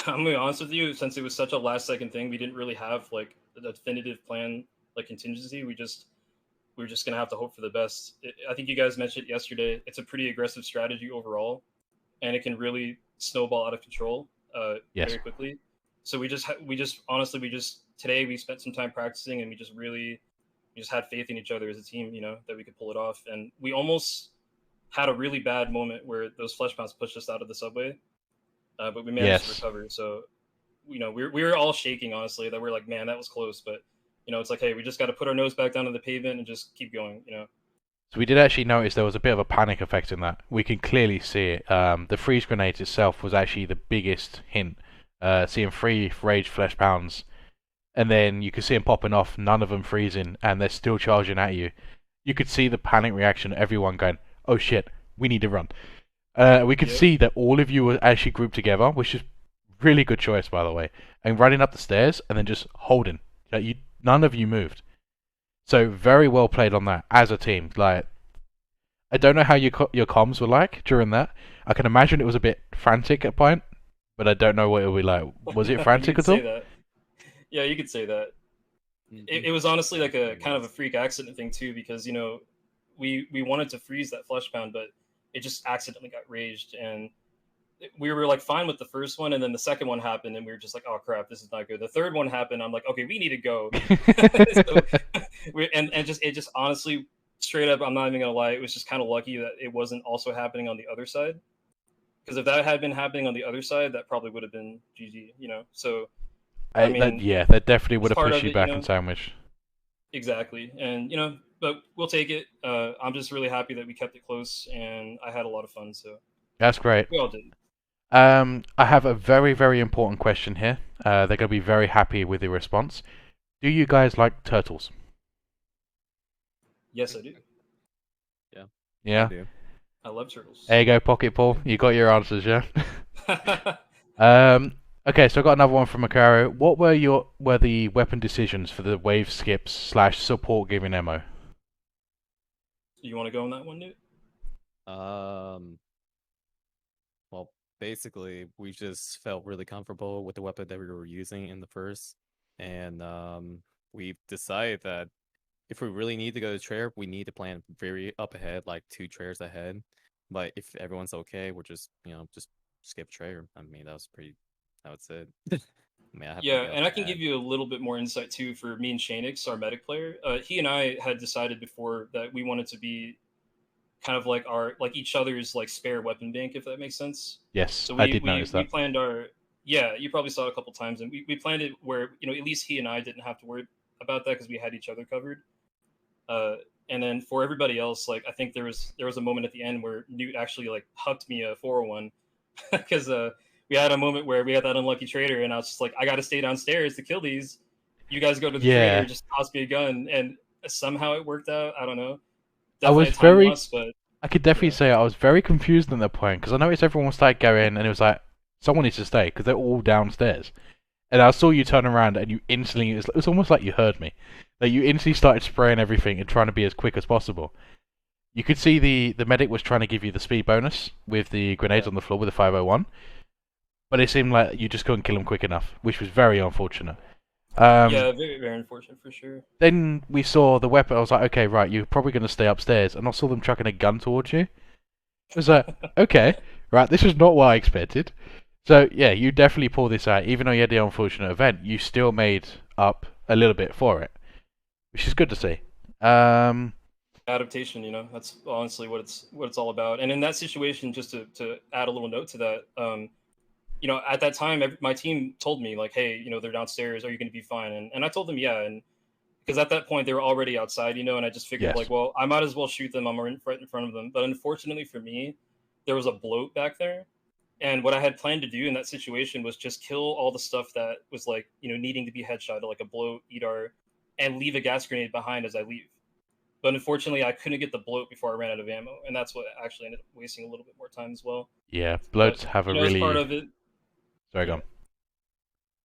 I'm gonna be honest with you. Since it was such a last second thing, we didn't really have like a definitive plan, like contingency. We were just gonna have to hope for the best. I think you guys mentioned it yesterday. It's a pretty aggressive strategy overall, and it can really snowball out of control very quickly. So we just today we spent some time practicing, and we just had faith in each other as a team, that we could pull it off. And we almost had a really bad moment where those flesh pounds pushed us out of the subway, but we managed to recover. So, we were all shaking, honestly, that we're like, man, that was close. But, it's like, hey, we just got to put our nose back down to the pavement and just keep going, So we did actually notice there was a bit of a panic effect in that. We can clearly see it. The freeze grenade itself was actually the biggest hint. Seeing 3 rage flesh pounds, and then you could see them popping off, none of them freezing, and they're still charging at you. You could see the panic reaction of everyone going, oh shit, we need to run. We could see that all of you were actually grouped together, which is really good choice, by the way, and running up the stairs and then just holding. None of you moved. So very well played on that as a team. Like, I don't know how your comms were like during that. I can imagine it was a bit frantic at point, but I don't know what it would be like. Was it frantic at all? That. Yeah, you could say that. It was honestly like a kind of a freak accident thing too, because we wanted to freeze that flesh pound, but it just accidentally got raged, and we were like fine with the first one, and then the second one happened, and we were just like, oh crap, this is not good. The third one happened. I'm like, okay, we need to go. So, it just honestly, straight up, I'm not even gonna lie, it was just kind of lucky that it wasn't also happening on the other side. Because if that had been happening on the other side, that probably would have been GG, you know. So I mean, Yeah, that definitely it's would have part pushed of you it, you back and know. sandwiched. Exactly, and you know, but we'll take it. I'm just really happy that we kept it close, and I had a lot of fun. So That's great. we all did. I have a very, very important question here. They're going to be very happy with the response. Do you guys like turtles? Yes, I do. Yeah, I Yeah? do. I love turtles. There you go, Pocket Paul. You got your answers, yeah? Um, okay, so I got another one from Macaro. What were the weapon decisions for the wave skips slash support giving ammo? You want to go on that one, Newt? Um, well, basically, we just felt really comfortable with the weapon that we were using in the first, and we decided that if we really need to go to trader, we need to plan very up ahead, like 2 traders ahead. But if everyone's okay, we're just just skip trader. I mean, that was pretty. That was it. I mean, I have Yeah, nothing else and I to can add. give you a little bit more insight too for me and Shanix, our medic player. He and I had decided before that we wanted to be kind of like our like each other's like spare weapon bank, if that makes sense. Yes, So I we did we notice we that. planned our yeah, you probably saw it a couple times, and we planned it where at least he and I didn't have to worry about that because we had each other covered. Uh, and then for everybody else, like I think there was a moment at the end where Newt actually like hucked me a 401 because we had a moment where we had that unlucky trader, and I was just like, I got to stay downstairs to kill these. You guys go to the trader, Yeah, just toss me a gun, and somehow it worked out. I don't know, I definitely was a time very, loss, but I could definitely yeah. say I was very confused at that point because I noticed everyone started going and it was like, someone needs to stay because they're all downstairs. And I saw you turn around and you instantly, it was almost like you heard me. Like you instantly started spraying everything and trying to be as quick as possible. You could see the medic was trying to give you the speed bonus with the grenades Yeah. on the floor with the 501, but it seemed like you just couldn't kill him quick enough, which was very unfortunate. Yeah, very, very unfortunate for sure. Then we saw the weapon. I was like, okay, right, you're probably going to stay upstairs. And I saw them chucking a gun towards you. I was like, okay, right, this is not what I expected. So, yeah, you definitely pulled this out. Even though you had the unfortunate event, you still made up a little bit for it, which is good to see. Adaptation, that's honestly what it's all about. And in that situation, just to add a little note to that, at that time, my team told me like, hey, they're downstairs. Are you going to be fine? And I told them, yeah. And because at that point they were already outside, and I just figured Yes. like, well, I might as well shoot them. I'm right in front of them. But unfortunately for me, there was a bloat back there. And what I had planned to do in that situation was just kill all the stuff that was like, needing to be headshot, like a bloat, EDAR, and leave a gas grenade behind as I leave. But unfortunately, I couldn't get the bloat before I ran out of ammo, and that's what actually ended up wasting a little bit more time as well. Yeah, But bloats have a it's part really. of it. Sorry, go Yeah. on.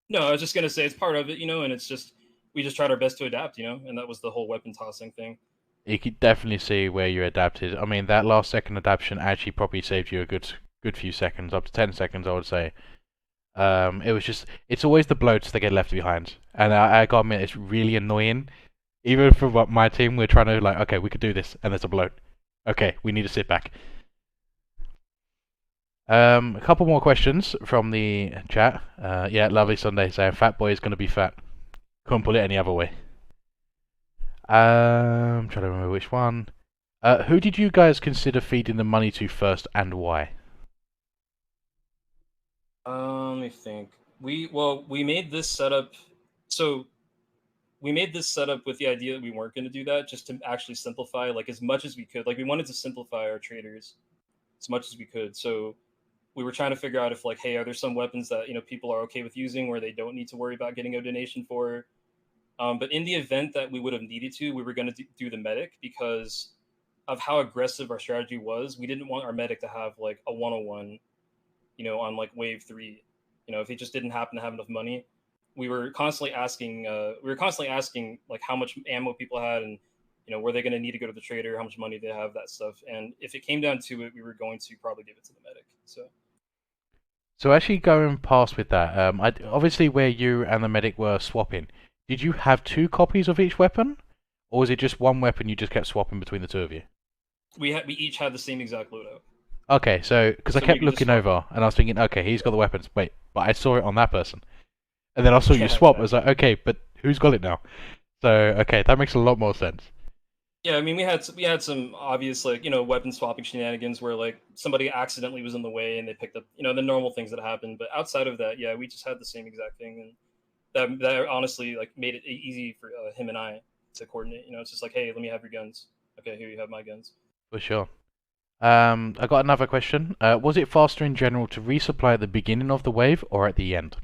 No, I was just gonna say it's part of it, and it's just we just tried our best to adapt, and that was the whole weapon tossing thing. You could definitely see where you adapted. I mean, that last second adaptation actually probably saved you a good few seconds, up to 10 seconds, I would say. It was just, it's always the bloats that get left behind. And I gotta admit, it's really annoying. Even for my team, we're trying to, like, okay, we could do this, and there's a bloat. Okay, we need to sit back. A couple more questions from the chat. Yeah, lovely Sunday saying Fat Boy is going to be fat. Couldn't put it any other way. Trying to remember which one. Who did you guys consider feeding the money to first, and why? Let me think. We made this setup. So we made this setup with the idea that we weren't going to do that, just to actually simplify like as much as we could. Like we wanted to simplify our traders as much as we could. So we were trying to figure out if like, hey, are there some weapons that people are okay with using where they don't need to worry about getting a donation for? But in the event that we would have needed to, we were going to do the medic because of how aggressive our strategy was. We didn't want our medic to have like a 101, on like wave 3. If he just didn't happen to have enough money, we were constantly asking. Like how much ammo people had, and were they going to need to go to the trader, how much money they have, that stuff. And if it came down to it, we were going to probably give it to the medic. So actually going past with that, obviously where you and the medic were swapping, did you have 2 copies of each weapon? Or was it just one weapon you just kept swapping between the two of you? We each had the same exact loadout. Okay, so, because I So we kept could just looking swap. over, and I was thinking, okay, he's got the weapons, wait, but I saw it on that person. And then I saw you Yeah, swap, I was exactly. like, okay, but who's got it now? So, okay, that makes a lot more sense. Yeah, I mean, we had some obvious, like, weapon swapping shenanigans where, like, somebody accidentally was in the way and they picked up, the normal things that happen. But outside of that, yeah, we just had the same exact thing, and that honestly, like, made it easy for him and I to coordinate. It's just like, hey, let me have your guns. Okay, here you have my guns. For sure. I got another question. Was it faster in general to resupply at the beginning of the wave or at the end?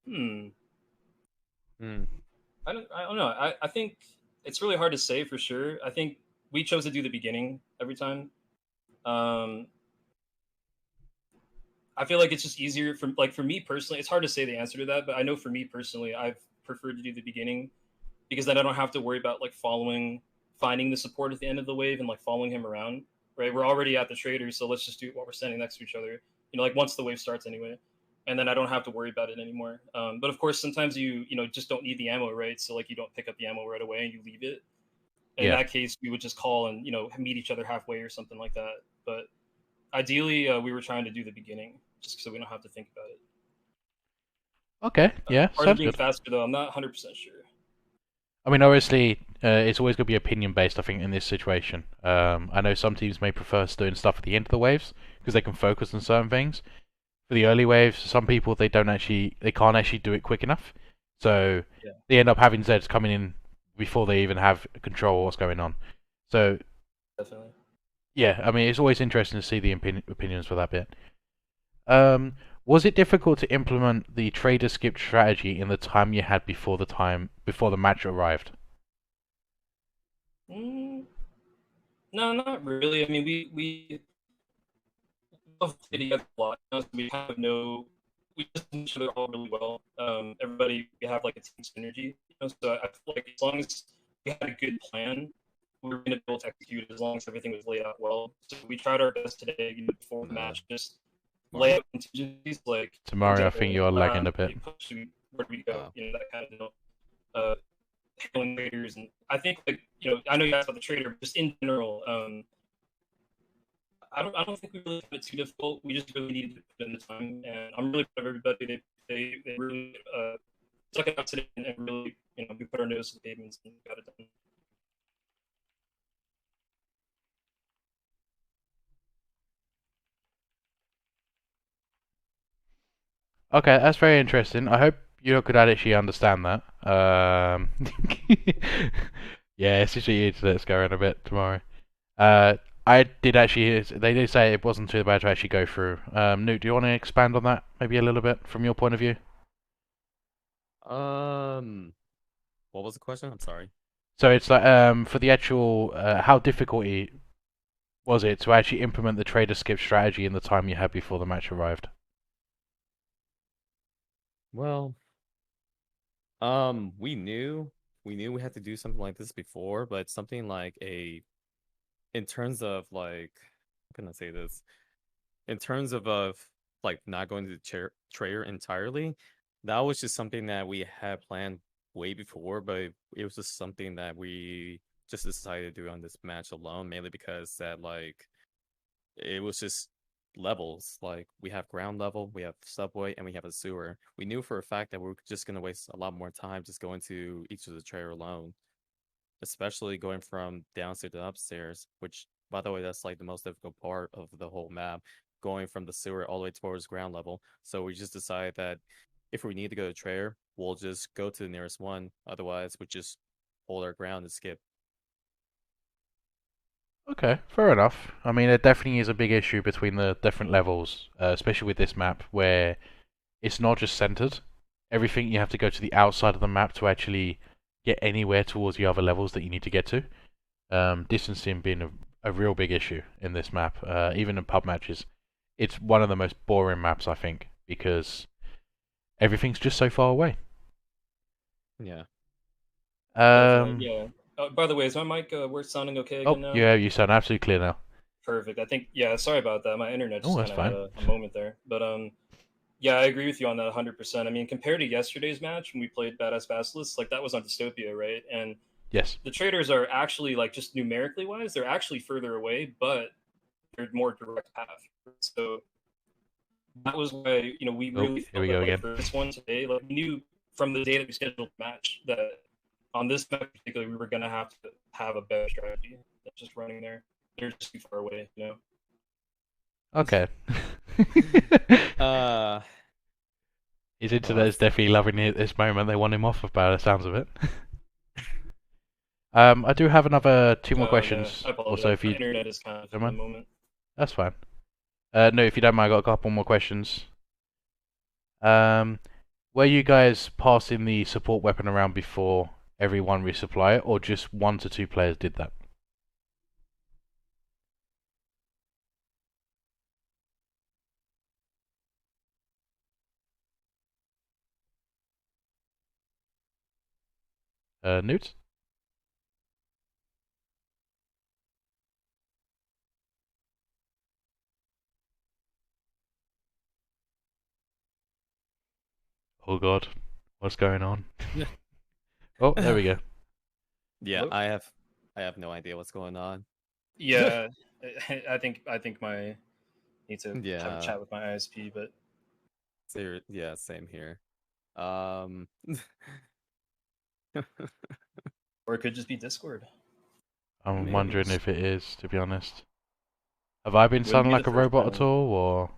Hmm. Hmm. I don't know. I think it's really hard to say for sure. I think we chose to do the beginning every time. Um, I feel like it's just easier for me personally. It's hard to say the answer to that, but I know for me personally, I've preferred to do the beginning because then I don't have to worry about like finding the support at the end of the wave and like following him around. Right, we're already at the trader, so let's just do it while we're standing next to each other. Like once the wave starts anyway, and then I don't have to worry about it anymore. But of course, sometimes you just don't need the ammo, right? So like you don't pick up the ammo right away and you leave it. In Yeah. that case, we would just call and meet each other halfway or something like that. But ideally, we were trying to do the beginning just so we don't have to think about it. Okay. Yeah. Part of Sounds being good. faster though, I'm not 100% sure. I mean, obviously, it's always going to be opinion based. I think in this situation, I know some teams may prefer doing stuff at the end of the waves because they can focus on certain things. For the early waves, some people they can't actually do it quick enough, so Yeah, they end up having Zeds coming in before they even have control of what's going on. So definitely. yeah, I mean, it's always interesting to see the opinions for that bit. Um, was it difficult to implement the trader skip strategy in the time you had before the match arrived? Mm, no, not really. I mean, we both play together a lot. So we kind of know we just know each other all really well. Everybody we have like a team synergy. So I feel like as long as we had a good plan, we were going to be able to execute as long as everything was laid out well. So we tried our best today, before the Uh, match, just lay Mario. out contingencies. Like for Tomorrow, I think example, you're lagging a bit. where do we go? Uh, That kind of handling traders, and I think like I know you asked about the trader, but just in general, I don't think we really found it too difficult. We just really needed to put in the time, and I'm really proud of everybody. They really stuck it out today and really we put our nose to the pavements and got it done. Okay, that's very interesting. I hope you could actually understand that. Yeah, it's just the internet's going a bit tomorrow. I did actually. They did say it wasn't too bad to actually go through. Newt, do you want to expand on that maybe a little bit from your point of view? um, what was the question? I'm sorry. So it's like for the actual how difficult was it to actually implement the trader skip strategy in the time you had before the match arrived? Well, we knew we had to do something like this before, but something like in terms of like, how can I say this? In terms of like not going to the trader entirely, that was just something that we had planned way before, but it was just something that we just decided to do on this match alone, mainly because that like it was just levels. Like we have ground level, we have subway, and we have a sewer. We knew for a fact that we are just gonna waste a lot more time just going to each of the trader alone, especially going from downstairs to upstairs, which by the way, that's like the most difficult part of the whole map, going from the sewer all the way towards ground level. So we just decided that if we need to go to trader, we'll just go to the nearest one. Otherwise, we just hold our ground and skip. Okay, fair enough. I mean, there definitely is a big issue between the different levels, especially with this map, where it's not just centered. Everything you have to go to the outside of the map to actually get anywhere towards the other levels that you need to get to. Distancing being a real big issue in this map, even in pub matches. It's one of the most boring maps, I think, because everything's just so far away. Yeah. Definitely, Um, yeah. By the way, is my mic we're sounding okay oh, again now? yeah, you sound absolutely clear now. Perfect. I think yeah. Sorry about that. My internet Oh, just that's kind of had fine. a moment there, but yeah, I agree with you on that 100%. I mean, compared to yesterday's match when we played Badass Basilisk, like that was on Dystopia, right? And Yes. the traders are actually like just numerically wise, they're actually further away, but they're more direct path. So that was why we Oh, really here felt we that go like again. for this one today, like we knew from the day that we scheduled the match that on this map particularly, we were gonna have to have a better strategy than just running there. They're just too far away, you know. Okay. Uh, His internet is definitely loving it at this moment. They want him off by the sounds of it. I do have another 2 more Yeah, questions. I apologize. Also, if My you internet is kind of don't at the mind, moment. that's fine. No, if you don't mind, I got a couple more questions. Were you guys passing the support weapon around before everyone resupply it, or just 1 to 2 players did that? Newt? Oh god, what's going on? Oh, there we go. Yeah, Hello? I have no idea what's going on. Yeah, I think my need to have a Yeah, chat with my ISP, but yeah, same here. Um, or it could just be Discord. I'm Maybe. wondering if it is, to be honest. Have I been Wouldn't sounding be like the a first robot at time. all,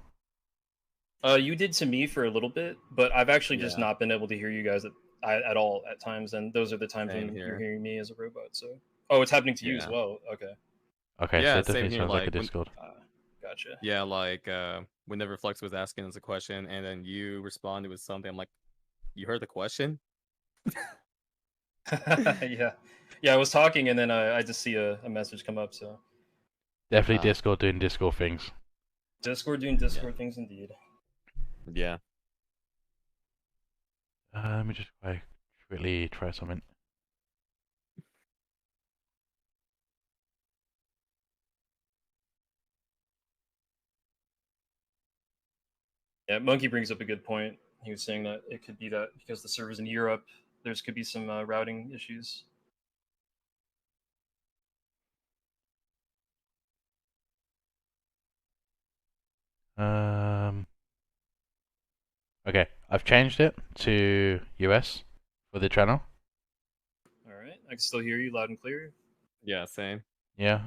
or? You did to me for a little bit, but I've actually just Yeah. not been able to hear you guys at all at times, and those are the times Same when you're here. hearing me as a robot. So, oh, it's happening to you as Yeah. well. Okay, Okay, so Yeah, it same definitely here. sounds like a Like when, Discord. gotcha. yeah, like whenever Flux was asking us a question and then you responded with something, I'm like, you heard the question? Yeah, yeah. I was talking, and then I just see a message come up. So, Definitely Ah. Discord doing Discord things. Discord doing Discord things indeed. Yeah. Let me just quickly try something. Yeah, Monkey brings up a good point. He was saying that it could be that because the servers in Europe, there's could be some routing issues. Okay, I've changed it to US for the channel. All right, I can still hear you loud and clear. Yeah, same. Yeah.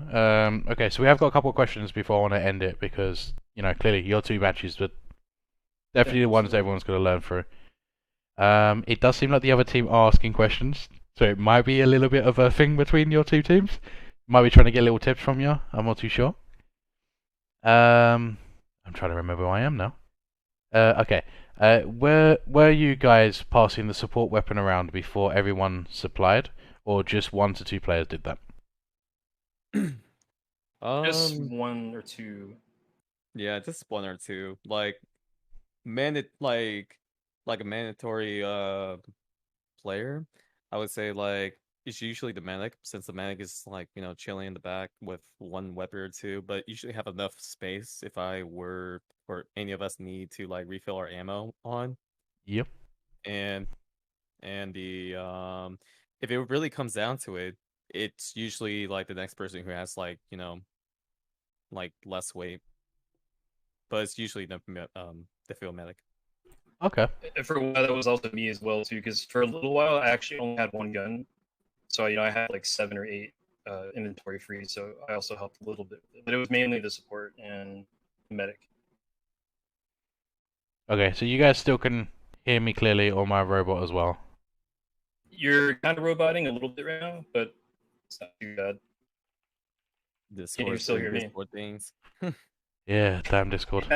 Okay, so we have got a couple of questions before I want to end it because, clearly your 2 matches, but definitely Yeah, the ones that absolutely. everyone's going to learn through. It does seem like the other team are asking questions, so it might be a little bit of a thing between your 2 teams. Might be trying to get little tips from you. I'm not too sure. I'm trying to remember who I am now. Okay. Were you guys passing the support weapon around before everyone supplied, or just 1 to 2 players did that? Just 1 or 2. Yeah, just 1 or 2. Like like a mandatory player, I would say like it's usually the medic, since the medic is like, chilling in the back with 1 weapon or 2, but usually have enough space if I were or any of us need to like refill our ammo on. Yep. And the if it really comes down to it, it's usually like the next person who has like, like less weight. But it's usually the field medic. Okay. For a while, that was also me as well too. Because for a little while, I actually only had 1 gun, so I had like 7 or 8 inventory free. So I also helped a little bit, but it was mainly the support and the medic. Okay, so you guys still can hear me clearly, or my robot as well. You're kind of roboting a little bit right now, but it's not too bad. Can you Discord still doing hear me? Discord things. Yeah, damn Discord.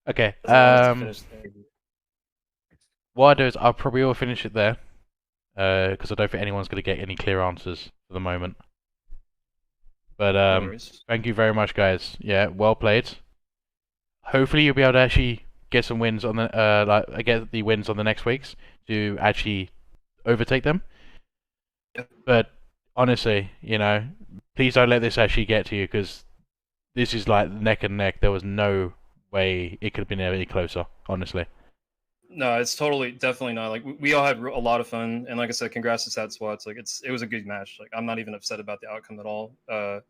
Okay. Doesn't want us to finish the interview. What I do is I'll probably will finish it there, because I don't think anyone's going to get any clear answers for the moment. But No worries. thank you very much, guys. Yeah, well played. Hopefully you'll be able to actually get some wins on the get the wins on the next weeks to actually overtake them. Yep. But honestly, please don't let this actually get to you, because this is like neck and neck. There was no way it could have been any closer, honestly. No, it's definitely not. Like we all had a lot of fun, and like I said, congrats to Sad Swats. Like it was a good match. Like I'm not even upset about the outcome at all. I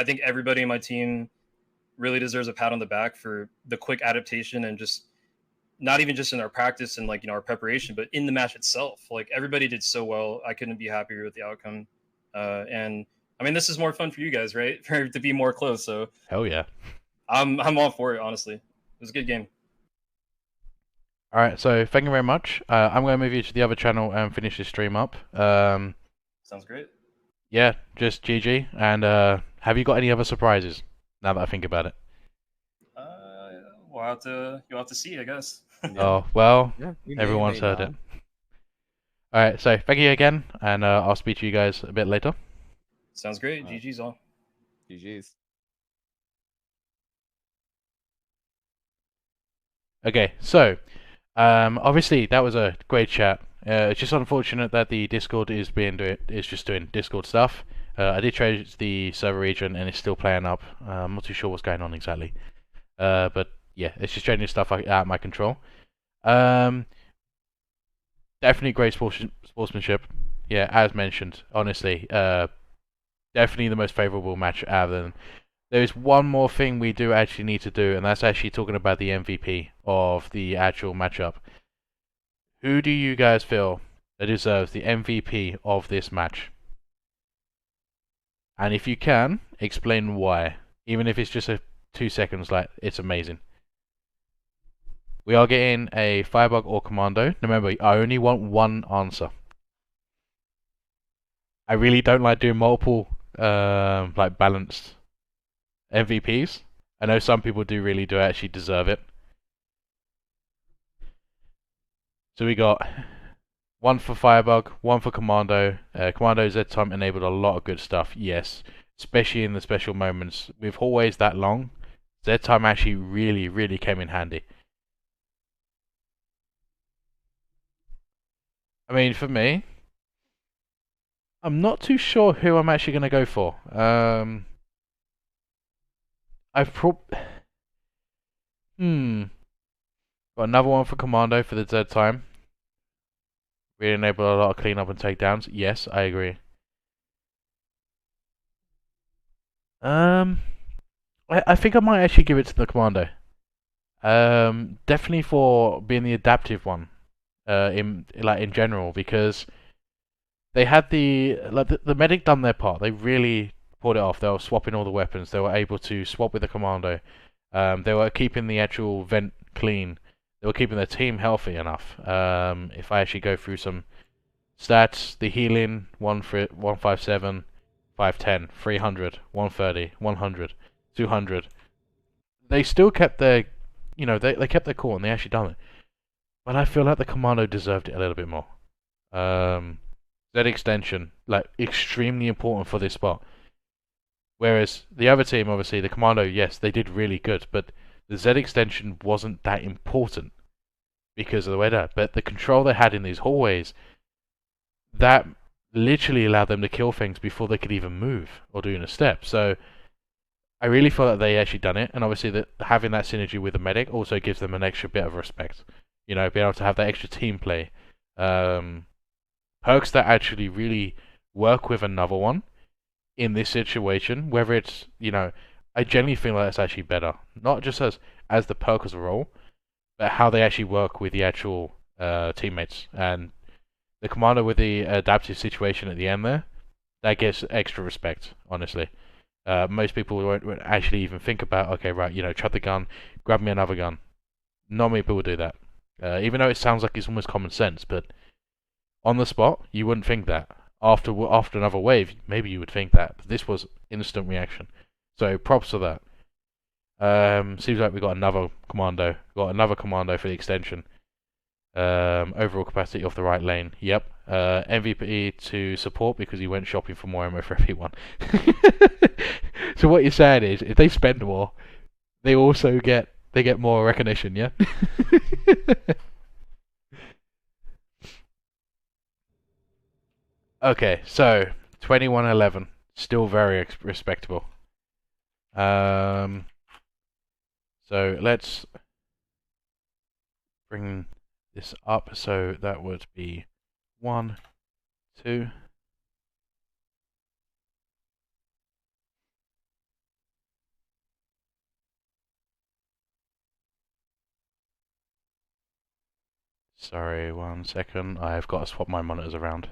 think everybody in my team really deserves a pat on the back for the quick adaptation and just not even just in our practice and like our preparation, but in the match itself. Like everybody did so well. I couldn't be happier with the outcome. And I mean, this is more fun for you guys, right? For it to be more close. So Hell yeah. I'm all for it. Honestly, it was a good game. All right, so thank you very much. I'm going to move you to the other channel and finish this stream up. Sounds great. Yeah, just GG. And have you got any other surprises? Now that I think about it. You'll have to see, I guess. Yeah. Oh well, Yeah. We everyone's may heard not. it. All right, so thank you again, and I'll speak to you guys a bit later. Sounds great. GG's all. GG's. Okay, so obviously that was a great chat. It's just unfortunate that the Discord is just doing Discord stuff. I did change the server region and it's still playing up. I'm not too sure what's going on exactly. But yeah, it's just changing stuff out of my control. Definitely great sportsmanship. Yeah, as mentioned, honestly, definitely the most favorable match out of them. There's one more thing we do actually need to do, and that's actually talking about the MVP of the actual matchup. Who do you guys feel that deserves the MVP of this match? And if you can, explain why. Even if it's just 2 seconds, like, it's amazing. We are getting a Firebug or Commando. Remember, I only want one answer. I really don't like doing multiple, like, balanced MVPs. I know some people do actually deserve it. So we got one for Firebug, one for Commando. Commando Z time enabled a lot of good stuff, yes. Especially in the special moments. With hallways that long, Z time actually really, really came in handy. I mean, for me, I'm not too sure who I'm actually going to go for. I've got another one for Commando for the Z time. We enable a lot of cleanup and takedowns. Yes, I agree. I think I might actually give it to the Commando. Definitely for being the adaptive one. In general, because they had the medic done their part. They really pulled it off. They were swapping all the weapons. They were able to swap with the Commando. They were keeping the actual vent clean. They were keeping their team healthy enough. If I actually go through some stats, the healing 157, 510, 300, 130, 100, 200. They still kept their, they kept their core and they actually done it. But I feel like the Commando deserved it a little bit more. Z extension, like, extremely important for this spot. Whereas the other team, obviously, the Commando, yes, they did really good, but the Z extension wasn't that important because of the way that. But the control they had in these hallways, that literally allowed them to kill things before they could even move or do a step. So I really feel that they actually done it, and obviously that having that synergy with the medic also gives them an extra bit of respect. You know, being able to have that extra team play. Perks that actually really work with another one in this situation, whether it's, I genuinely feel like it's actually better. Not just as the perk as a role, but how they actually work with the actual teammates. And the Commander with the adaptive situation at the end there, that gets extra respect, honestly. Most people won't actually even think about, okay, right, chuck the gun, grab me another gun. Not many people do that. Even though it sounds like it's almost common sense, but on the spot, you wouldn't think that. After another wave, maybe you would think that. But this was instant reaction. So props for that. Seems like we got another commando. Got another commando for the extension. Overall capacity off the right lane. Yep. MVP to support because he went shopping for more ammo for everyone. So what you're saying is, if they spend more, they also get more recognition. Yeah. Okay, so 21-11, still very respectable. So let's bring this up. So that would be 1, 2. Sorry, 1 second. I've got to swap my monitors around.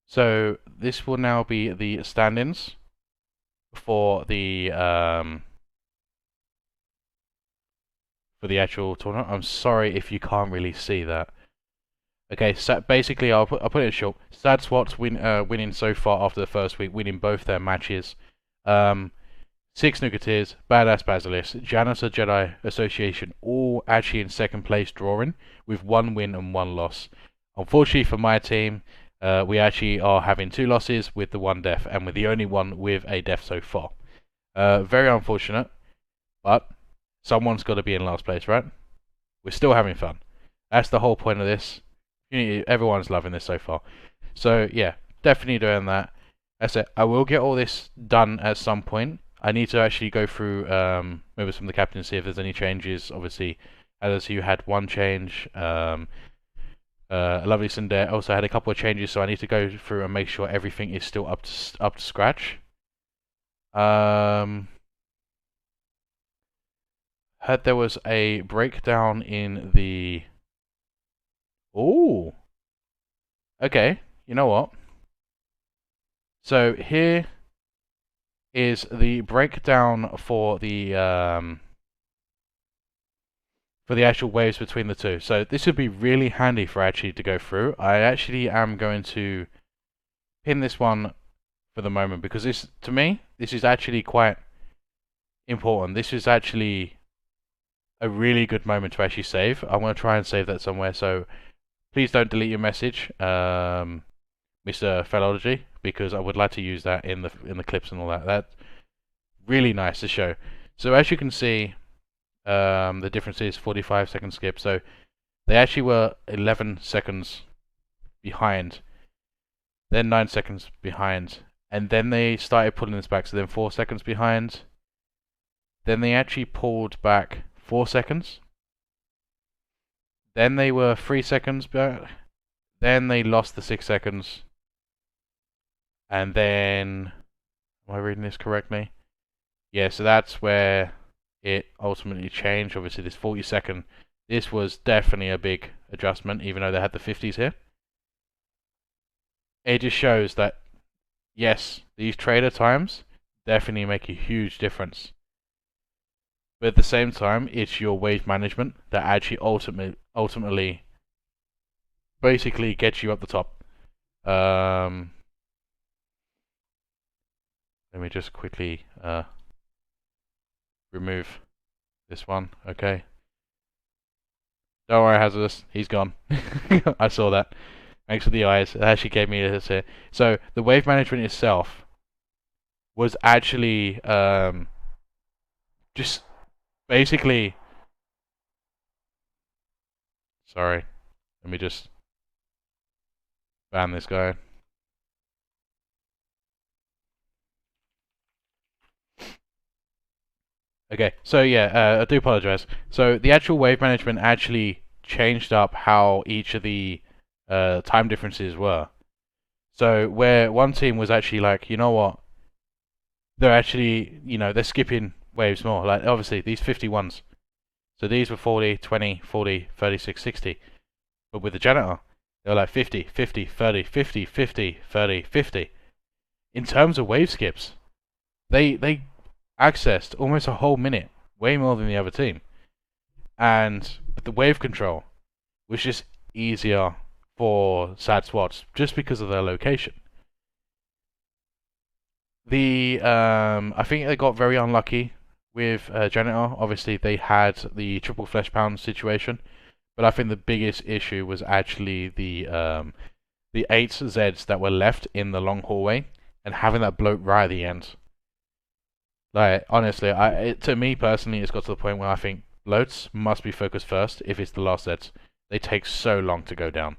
So this will now be the stand-ins for the actual tournament. I'm sorry if you can't really see that. Okay, so basically I'll put it in short. Sad Swats winning so far after the first week, winning both their matches. 6 Nuketeers, Badass Basilisk, Janitor Jedi Association, all actually in second place drawing, with 1 win and 1 loss. Unfortunately for my team, we actually are having 2 losses with the 1 death, and we're the only one with a death so far. Very unfortunate, but someone's got to be in last place, right? We're still having fun. That's the whole point of this. Everyone's loving this so far. So yeah, definitely doing that. That's it. I will get all this done at some point. I need to actually go through maybe some of the captains, see if there's any changes. Obviously, as you had 1 change. Lovely Cinder also had a couple of changes, so I need to go through and make sure everything is still up to scratch. Heard there was a breakdown in the. Ooh. Okay. You know what? So here is the breakdown for the actual waves between the two. So this would be really handy for actually to go through. I actually am going to pin this one for the moment because this, to me, this is actually quite important. This is actually a really good moment to actually save. I'm going to try and save that somewhere. So please don't delete your message, Mr. Philology, because I would like to use that in the clips and all that. That's really nice to show. So as you can see, the difference is 45-second skip. So they actually were 11 seconds behind, then 9 seconds behind, and then they started pulling this back. So then 4 seconds behind. Then they actually pulled back 4 seconds. Then they were 3 seconds back. Then they lost the 6 seconds. And then, am I reading this correctly? Yeah, so that's where it ultimately changed. Obviously, this 40-second, this was definitely a big adjustment, even though they had the 50s here. It just shows that, yes, these trader times definitely make a huge difference. But at the same time, it's your wave management that actually ultimately basically gets you up the top. Let me just quickly remove this one. Okay. Don't worry, Hazardous. He's gone. I saw that. Thanks for the eyes. It actually gave me this here. So the wave management itself was actually just basically. Sorry. Let me just ban this guy. Okay, so yeah, I do apologize. So the actual wave management actually changed up how each of the time differences were. So where one team was actually like, you know what, they're actually, they're skipping waves more. Like obviously these 51s. So these were 40, 20, 40, 36, 60. But with the Janitor, they were like 50, 50, 30, 50, 50, 30, 50. In terms of wave skips, they accessed almost a whole minute, way more than the other team. And the wave control was just easier for Sad Swats just because of their location. I think they got very unlucky with Janitor. Obviously, they had the triple flesh pound situation, but I think the biggest issue was actually the 8 Zeds that were left in the long hallway and having that bloat right at the end. Like honestly, to me personally, it's got to the point where I think bloats must be focused first if it's the last Zeds. They take so long to go down.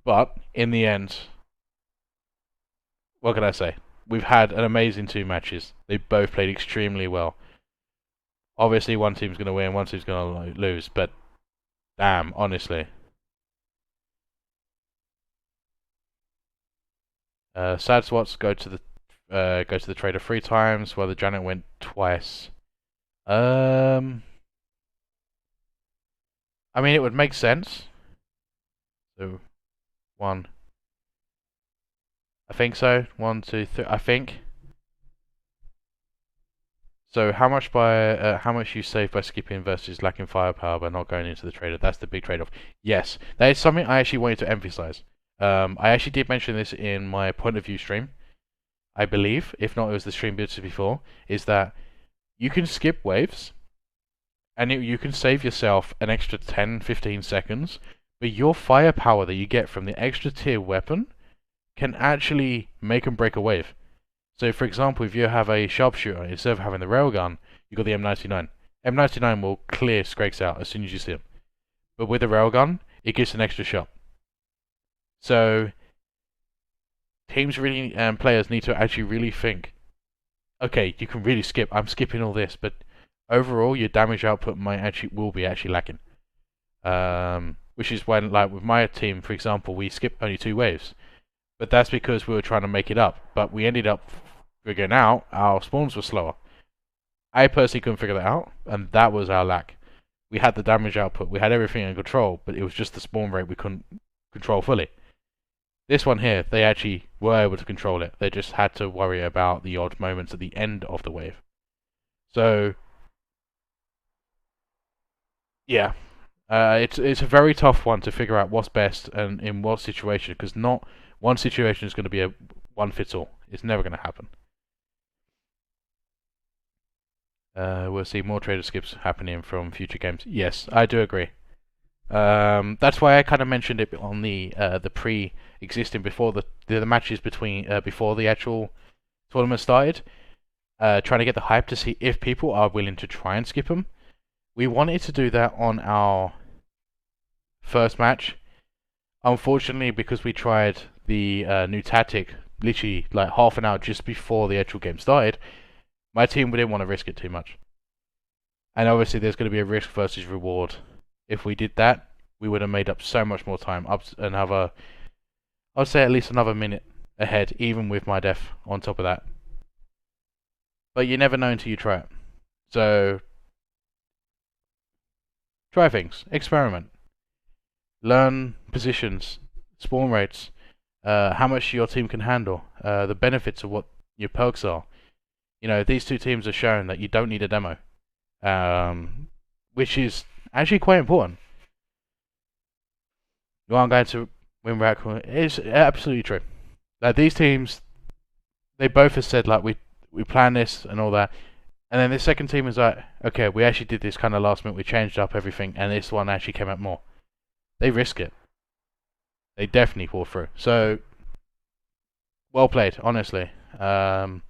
But in the end, what can I say? We've had an amazing 2 matches. They both played extremely well. Obviously, one team's going to win, one team's going to lose, but damn, honestly. Sad Swats go to the go to the trader 3 times, while the Janitor went twice. I mean, it would make sense. So, 1. I think so. 1, 2, 3. I think. So how much you save by skipping versus lacking firepower by not going into the trader? That's the big trade-off. Yes, that is something I actually wanted to emphasize. I actually did mention this in my point of view stream, I believe. If not, it was the stream before. Is that you can skip waves, and you can save yourself an extra 10, 15 seconds, but your firepower that you get from the extra tier weapon can actually make and break a wave. So, for example, if you have a sharpshooter, instead of having the railgun, you got the M99. M99 will clear Skrakes out as soon as you see him. But with the railgun, it gives an extra shot. So, teams really and players need to actually really think, okay, you can really skip. I'm skipping all this, but overall, your damage output will be actually lacking. Which is when, like with my team, for example, we skipped only 2 waves. But that's because we were trying to make it up. But we ended up figuring out our spawns were slower. I personally couldn't figure that out, and that was our lack. We had the damage output, we had everything in control, but it was just the spawn rate we couldn't control fully. This one here, they actually were able to control it. They just had to worry about the odd moments at the end of the wave. So, yeah. It's a very tough one to figure out what's best and in what situation, because not one situation is going to be a one fits all. It's never going to happen. We'll see more trader skips happening from future games. Yes, I do agree. That's why I kind of mentioned it on the pre-existing before the matches before the actual tournament started. Trying to get the hype to see if people are willing to try and skip them. We wanted to do that on our first match. Unfortunately, because we tried the new tactic literally like half an hour just before the actual game started, my team didn't want to risk it too much. And obviously there's going to be a risk versus reward. If we did that, we would have made up so much more time. I'd say at least another minute ahead, even with my death on top of that. But you never know until you try it. So, try things. Experiment. Learn positions, spawn rates, how much your team can handle, the benefits of what your perks are. You know, these 2 teams have shown that you don't need a demo, which is actually quite important. You aren't going to win rack. It's absolutely true. Like these teams, they both have said like we plan this and all that, and then the second team is like, okay, we actually did this kind of last minute. We changed up everything, and this one actually came out more. They risk it. They definitely pull through. So, well played, honestly. Now,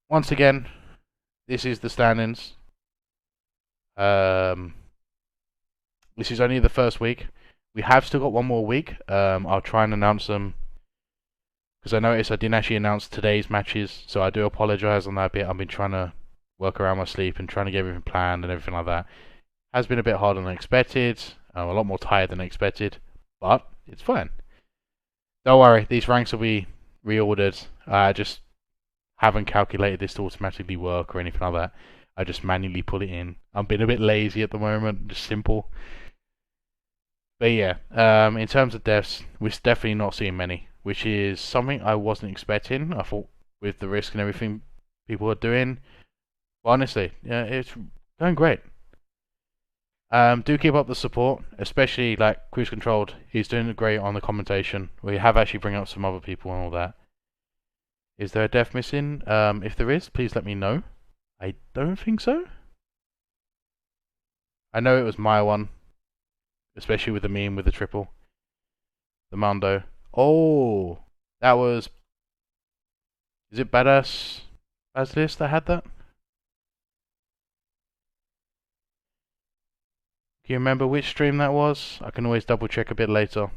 once again, this is the standings. This is only the first week. We have still got one more week. I'll try and announce them, because I noticed I didn't actually announce today's matches, so I do apologise on that bit. I've been trying to work around my sleep and trying to get everything planned and everything like that. Has been a bit harder than expected. I'm a lot more tired than expected, but it's fine. Don't worry, these ranks will be reordered. I just haven't calculated this to automatically work or anything like that. I just manually put it in. I'm being a bit lazy at the moment, just simple. But yeah, in terms of deaths, we're definitely not seeing many, which is something I wasn't expecting. I thought with the risk and everything people are doing, but honestly, yeah, it's going great. Do keep up the support, especially like Cruise Controlled. He's doing great on the commentation. We have actually bring up some other people and all that. Is there a death missing? If there is, please let me know. I don't think so. I know it was my one, especially with the meme with the triple. The Mando. Oh, that was... Is it Badass Basilisk that had that? Can you remember which stream that was? I can always double check a bit later.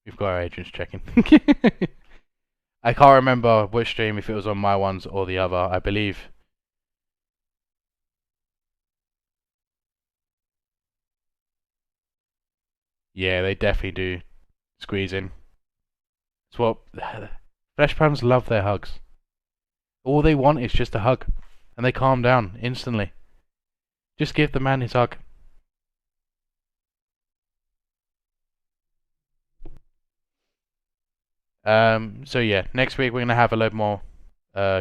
We've got our agents checking. I can't remember which stream, if it was on my ones or the other, I believe. Yeah, they definitely do squeeze in. It's what flesh pounds love their hugs. All they want is just a hug, and they calm down instantly. Just give the man his hug. So yeah, next week we're gonna have a load more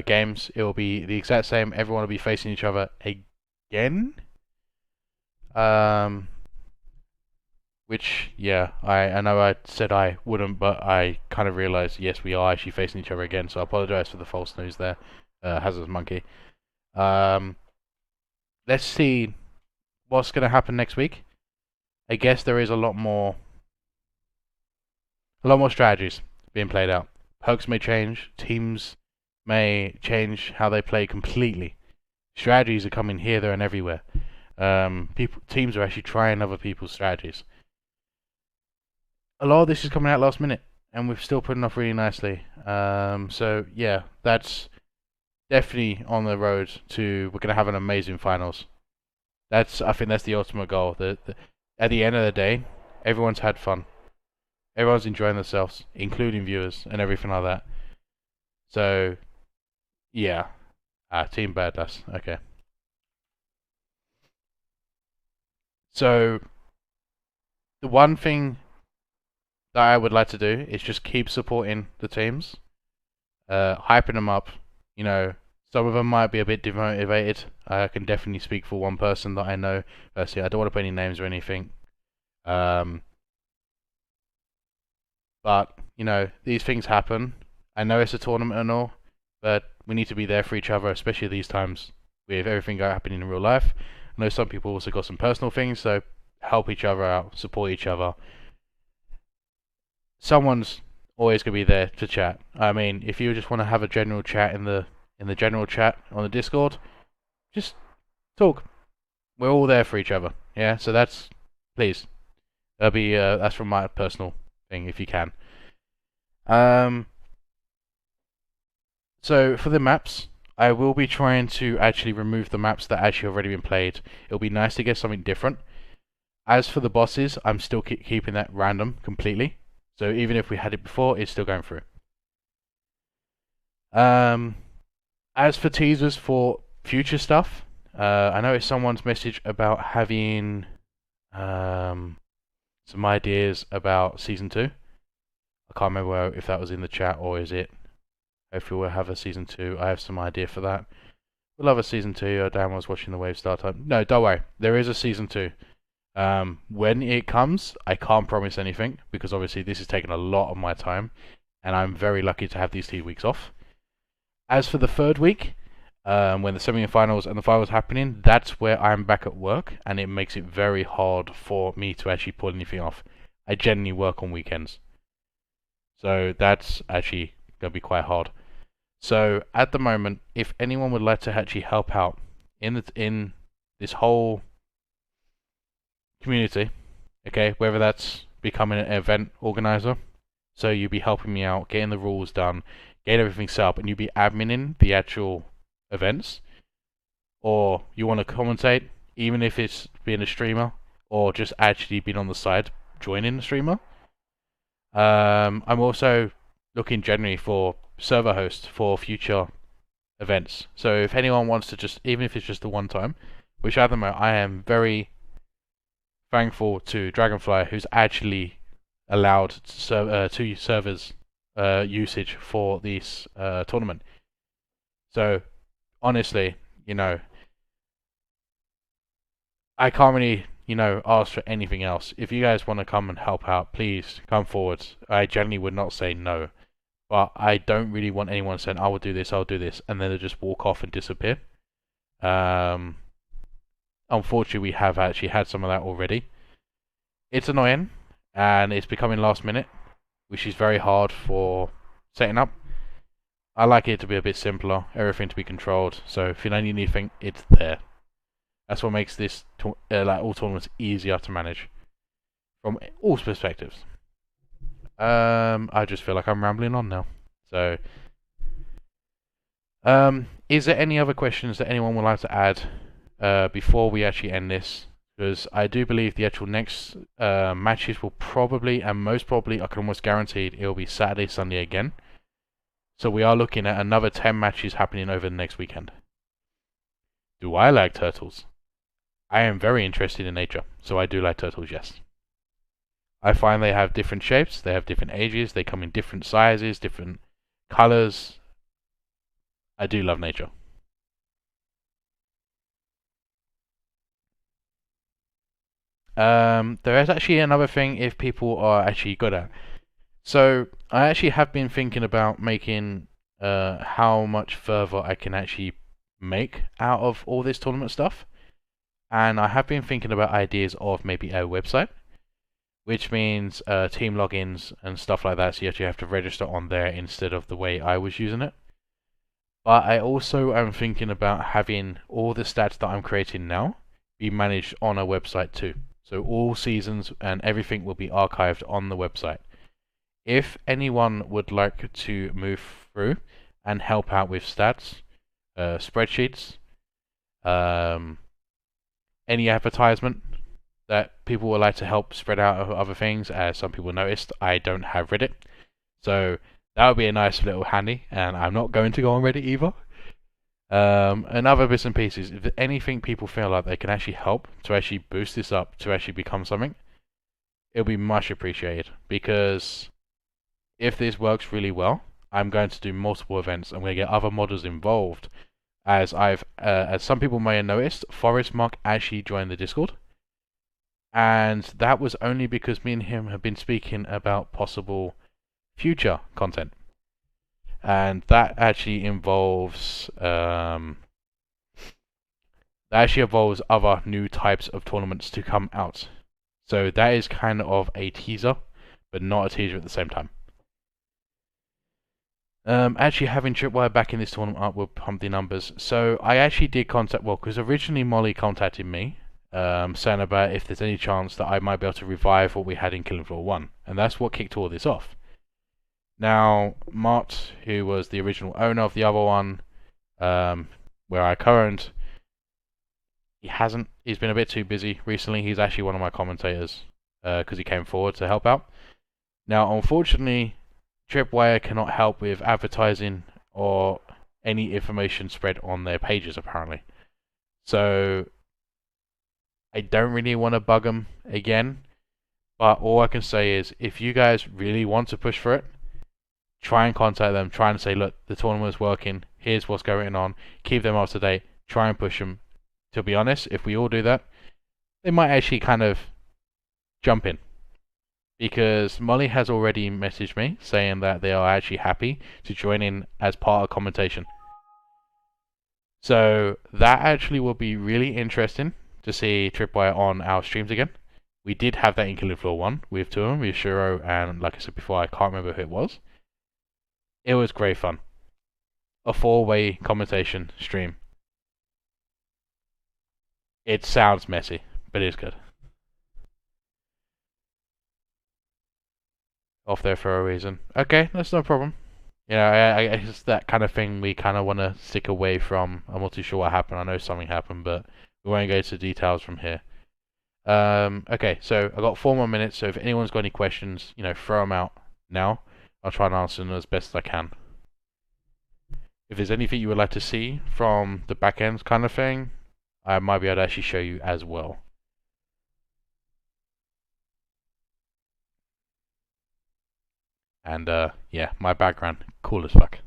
games. It will be the exact same. Everyone will be facing each other again. Which yeah, I know I said I wouldn't, but I kind of realised yes, we are actually facing each other again. So I apologise for the false news there, Hazard's monkey. Let's see what's gonna happen next week. I guess there is a lot more strategies being played out. Perks may change, teams may change how they play completely. Strategies are coming here, there, and everywhere. Teams are actually trying other people's strategies. A lot of this is coming out last minute, and we've still putting off really nicely. So yeah, that's definitely on the road to. We're gonna have an amazing finals. I think that's the ultimate goal. At the end of the day, everyone's had fun. Everyone's enjoying themselves, including viewers and everything like that. So, yeah. Team Badass. Okay. So, the one thing that I would like to do is just keep supporting the teams, hyping them up. You know, some of them might be a bit demotivated. I can definitely speak for one person that I know. Personally, I don't want to put any names or anything. But, you know, these things happen. I know it's a tournament and all, but we need to be there for each other, especially these times with everything happening in real life. I know some people also got some personal things, so help each other out, support each other. Someone's always going to be there to chat. I mean, if you just want to have a general chat in the general chat on the Discord, just talk. We're all there for each other. Yeah, so please. That's from my personal thing, if you can. So for the maps, I will be trying to actually remove the maps that actually already been played. It'll be nice to get something different. As for the bosses, I'm still keeping that random completely. So even if we had it before, it's still going through. As for teasers for future stuff, I noticed someone's message about having some ideas about season 2. I can't remember if that was in the chat or is it. Hopefully we'll have a season 2. I have some idea for that. We'll have a season 2. Dan was watching the wave start time. No, don't worry. There is a season 2. When it comes, I can't promise anything because obviously this has taken a lot of my time, and I'm very lucky to have these 2 weeks off. As for the third week, when the semi-finals and the finals happening, that's where I'm back at work, and it makes it very hard for me to actually pull anything off. I generally work on weekends, so that's actually going to be quite hard. So at the moment, if anyone would like to actually help out in this whole community, okay, whether that's becoming an event organizer, so you'll be helping me out, getting the rules done, getting everything set up, and you'll be adminning the actual events, or you want to commentate, even if it's being a streamer, or just actually being on the side, joining the streamer. I'm also looking generally for server hosts for future events. So if anyone wants to just, even if it's just the one time, which at the moment I am very thankful to Dragonfly, who's actually allowed two servers usage for this tournament. So honestly, you know, I can't really, you know, ask for anything else. If you guys want to come and help out, please come forward. I generally would not say no, but I don't really want anyone saying, I will do this, I'll do this, and then they just walk off and disappear. Unfortunately, we have actually had some of that already. It's annoying, and it's becoming last minute, which is very hard for setting up. I like it to be a bit simpler, everything to be controlled, so if you don't need anything, it's there. That's what makes this like all tournaments easier to manage from all perspectives. I just feel like I'm rambling on now. So, is there any other questions that anyone would like to add before we actually end this? because I do believe the actual next matches will probably, and most probably, I can almost guarantee it will be Saturday, Sunday again. So we are looking at another 10 matches happening over the next weekend. Do I like turtles? I am very interested in nature, so I do like turtles, yes. I find they have different shapes, they have different ages, they come in different sizes, different colors. I do love nature. There is actually another thing if people are actually good at. So I actually have been thinking about making how much further I can actually make out of all this tournament stuff. And I have been thinking about ideas of maybe a website, which means team logins and stuff like that. So you actually have to register on there instead of the way I was using it. But I also am thinking about having all the stats that I'm creating now be managed on a website too. So all seasons and everything will be archived on the website. If anyone would like to move through and help out with stats, spreadsheets, any advertisement that people would like to help spread out other things, as some people noticed, I don't have Reddit. So that would be a nice little handy, and I'm not going to go on Reddit either. And other bits and pieces, if anything people feel like they can actually help to actually boost this up to actually become something, it'll be much appreciated. Because if this works really well, I'm going to do multiple events. I'm going to get other modders involved. As some people may have noticed, Forest Mark actually joined the Discord. And that was only because me and him have been speaking about possible future content. And that actually involves other new types of tournaments to come out. So that is kind of a teaser, but not a teaser at the same time. Actually having Tripwire back in this tournament up will pump the numbers. So I actually did contact, well, because originally Molly contacted me, saying about if there's any chance that I might be able to revive what we had in Killing Floor 1. And that's what kicked all this off. Now, Mart, who was the original owner of the other one, where I current, he's been a bit too busy recently. He's actually one of my commentators, because he came forward to help out. Now, unfortunately, Tripwire cannot help with advertising or any information spread on their pages, apparently. So, I don't really want to bug them again, but all I can say is, if you guys really want to push for it, try and contact them, try and say, look, the tournament is working, here's what's going on, keep them up to date, try and push them. To be honest, if we all do that, they might actually kind of jump in. Because Molly has already messaged me saying that they are actually happy to join in as part of commentation. So that actually will be really interesting to see Tripwire on our streams again. We did have that in Killing Floor 1 with two of them, with Shuro and, like I said before, I can't remember who it was. It was great fun. A 4-way commentation stream. It sounds messy, but it's good. Off there for a reason. Okay, that's no problem. You know, it's that kind of thing we kind of want to stick away from. I'm not too sure what happened. I know something happened, but we won't go into details from here. Okay, so I've got 4 more minutes, so if anyone's got any questions, you know, throw them out now. I'll try and answer them as best as I can. If there's anything you would like to see from the back end kind of thing, I might be able to actually show you as well. And yeah, my background, cool as fuck.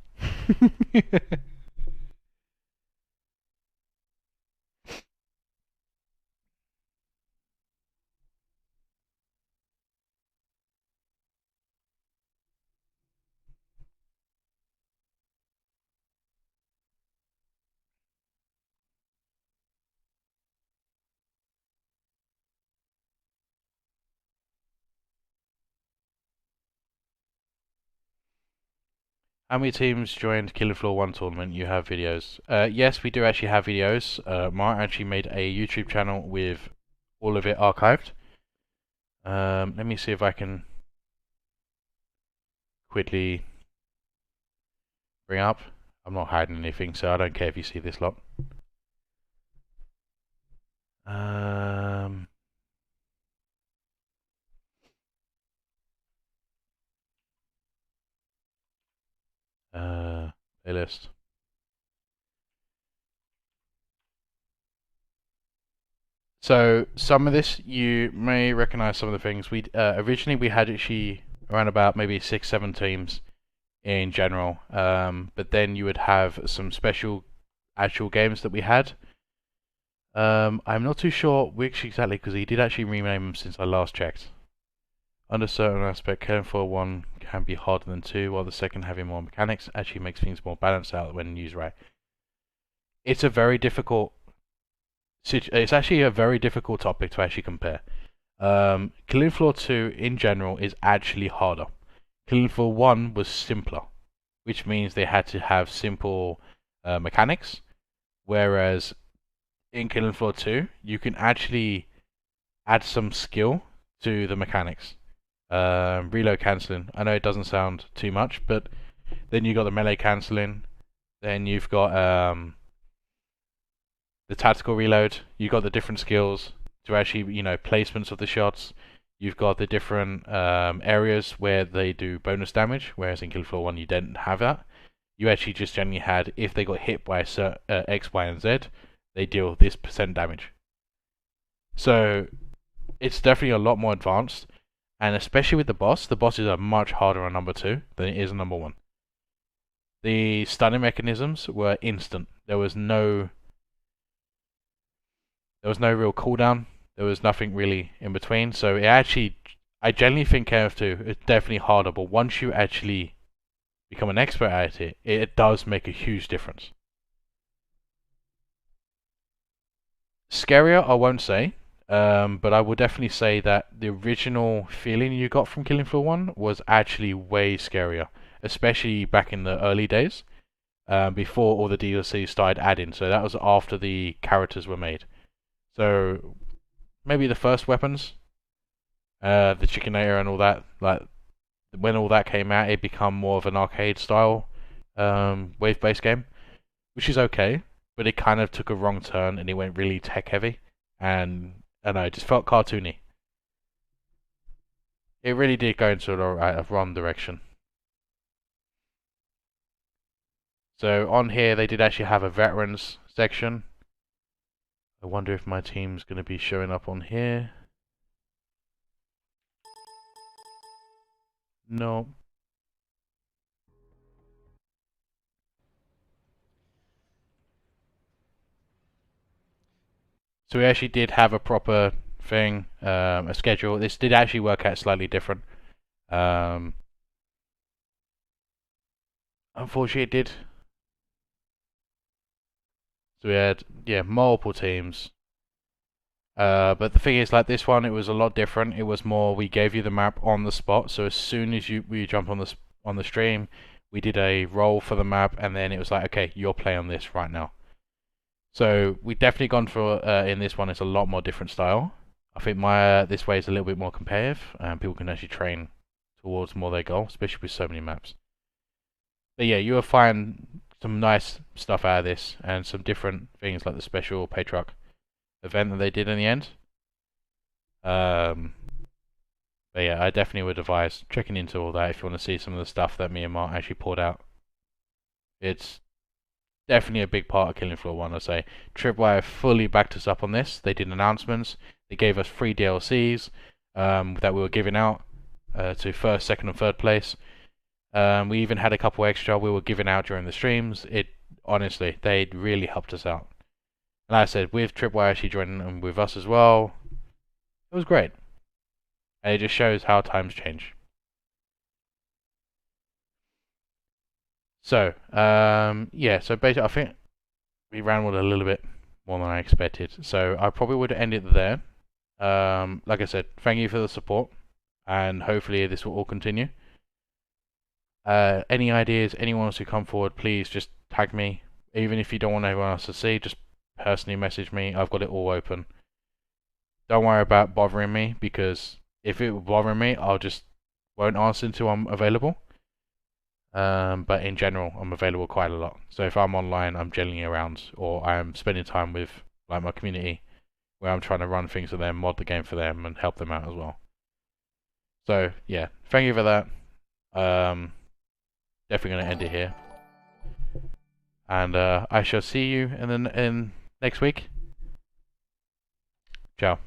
How many teams joined Killing Floor 1 tournament? You have videos. Yes, we do actually have videos. Mark actually made a YouTube channel with all of it archived. Let me see if I can quickly bring up. I'm not hiding anything, so I don't care if you see this lot. Playlist. So some of this you may recognize some of the things. We originally we had actually around about maybe 6-7 teams in general, but then you would have some special actual games that we had. I'm not too sure which exactly because he did actually rename them since I last checked. Under certain aspect, caring for one can be harder than two, while the second having more mechanics actually makes things more balanced out when used right. It's a very difficult. It's actually a very difficult topic to actually compare. Killing Floor 2 in general is actually harder. Killing Floor 1 was simpler, which means they had to have simple mechanics, whereas in Killing Floor 2 you can actually add some skill to the mechanics. Reload cancelling. I know it doesn't sound too much, but then you got the melee cancelling. Then you've got the tactical reload. You've got the different skills to actually, placements of the shots. You've got the different areas where they do bonus damage, whereas in Kill Floor 1 you didn't have that. You actually just generally had, if they got hit by X, Y, and Z, they deal this % damage. So it's definitely a lot more advanced. And especially with the bosses are much harder on number 2 than it is on number 1. The stunning mechanisms were instant. There was no real cooldown. There was nothing really in between. So I generally think KF2 is definitely harder, but once you actually become an expert at it, it does make a huge difference. Scarier, I won't say. But I would definitely say that the original feeling you got from Killing Floor 1 was actually way scarier, especially back in the early days, before all the DLC started adding. So that was after the characters were made. So maybe the first weapons, the Chickinator and all that, like when all that came out, it became more of an arcade style wave-based game, which is okay, but it kind of took a wrong turn and it went really tech heavy, and I don't know, it just felt cartoony. It really did go into a wrong direction. So on here, they did actually have a veterans section. I wonder if my team's going to be showing up on here. No. So we actually did have a proper thing, a schedule. This did actually work out slightly different. Unfortunately, it did. So we had, multiple teams. But the thing is, like this one, it was a lot different. It was more, we gave you the map on the spot. So as soon as we jump on the stream, we did a roll for the map, and then it was like, okay, you'll play on this right now. So we definitely gone for in this one. It's a lot more different style. I think this way is a little bit more competitive, and people can actually train towards more their goal, especially with so many maps. But yeah, you will find some nice stuff out of this, and some different things like the special Patriarch event that they did in the end. But yeah, I definitely would advise checking into all that if you want to see some of the stuff that me and Mark actually poured out. It's definitely a big part of Killing Floor 1, I'd say. Tripwire fully backed us up on this. They did announcements. They gave us free DLCs that we were giving out to first, second, and third place. We even had a couple extra we were giving out during the streams. Honestly, they really helped us out. And like I said, with Tripwire actually joining with us as well, it was great. And it just shows how times change. So, so basically I think we ran with a little bit more than I expected. So I probably would end it there. Like I said, thank you for the support, and hopefully this will all continue. Any ideas, anyone wants to come forward, please just tag me. Even if you don't want everyone else to see, just personally message me. I've got it all open. Don't worry about bothering me, because if it will bother me, I'll just won't answer until I'm available. But in general, I'm available quite a lot. So if I'm online, I'm generally around, or I'm spending time with like my community, where I'm trying to run things for them, mod the game for them, and help them out as well. So yeah, thank you for that. Definitely gonna end it here. And I shall see you in next week. Ciao.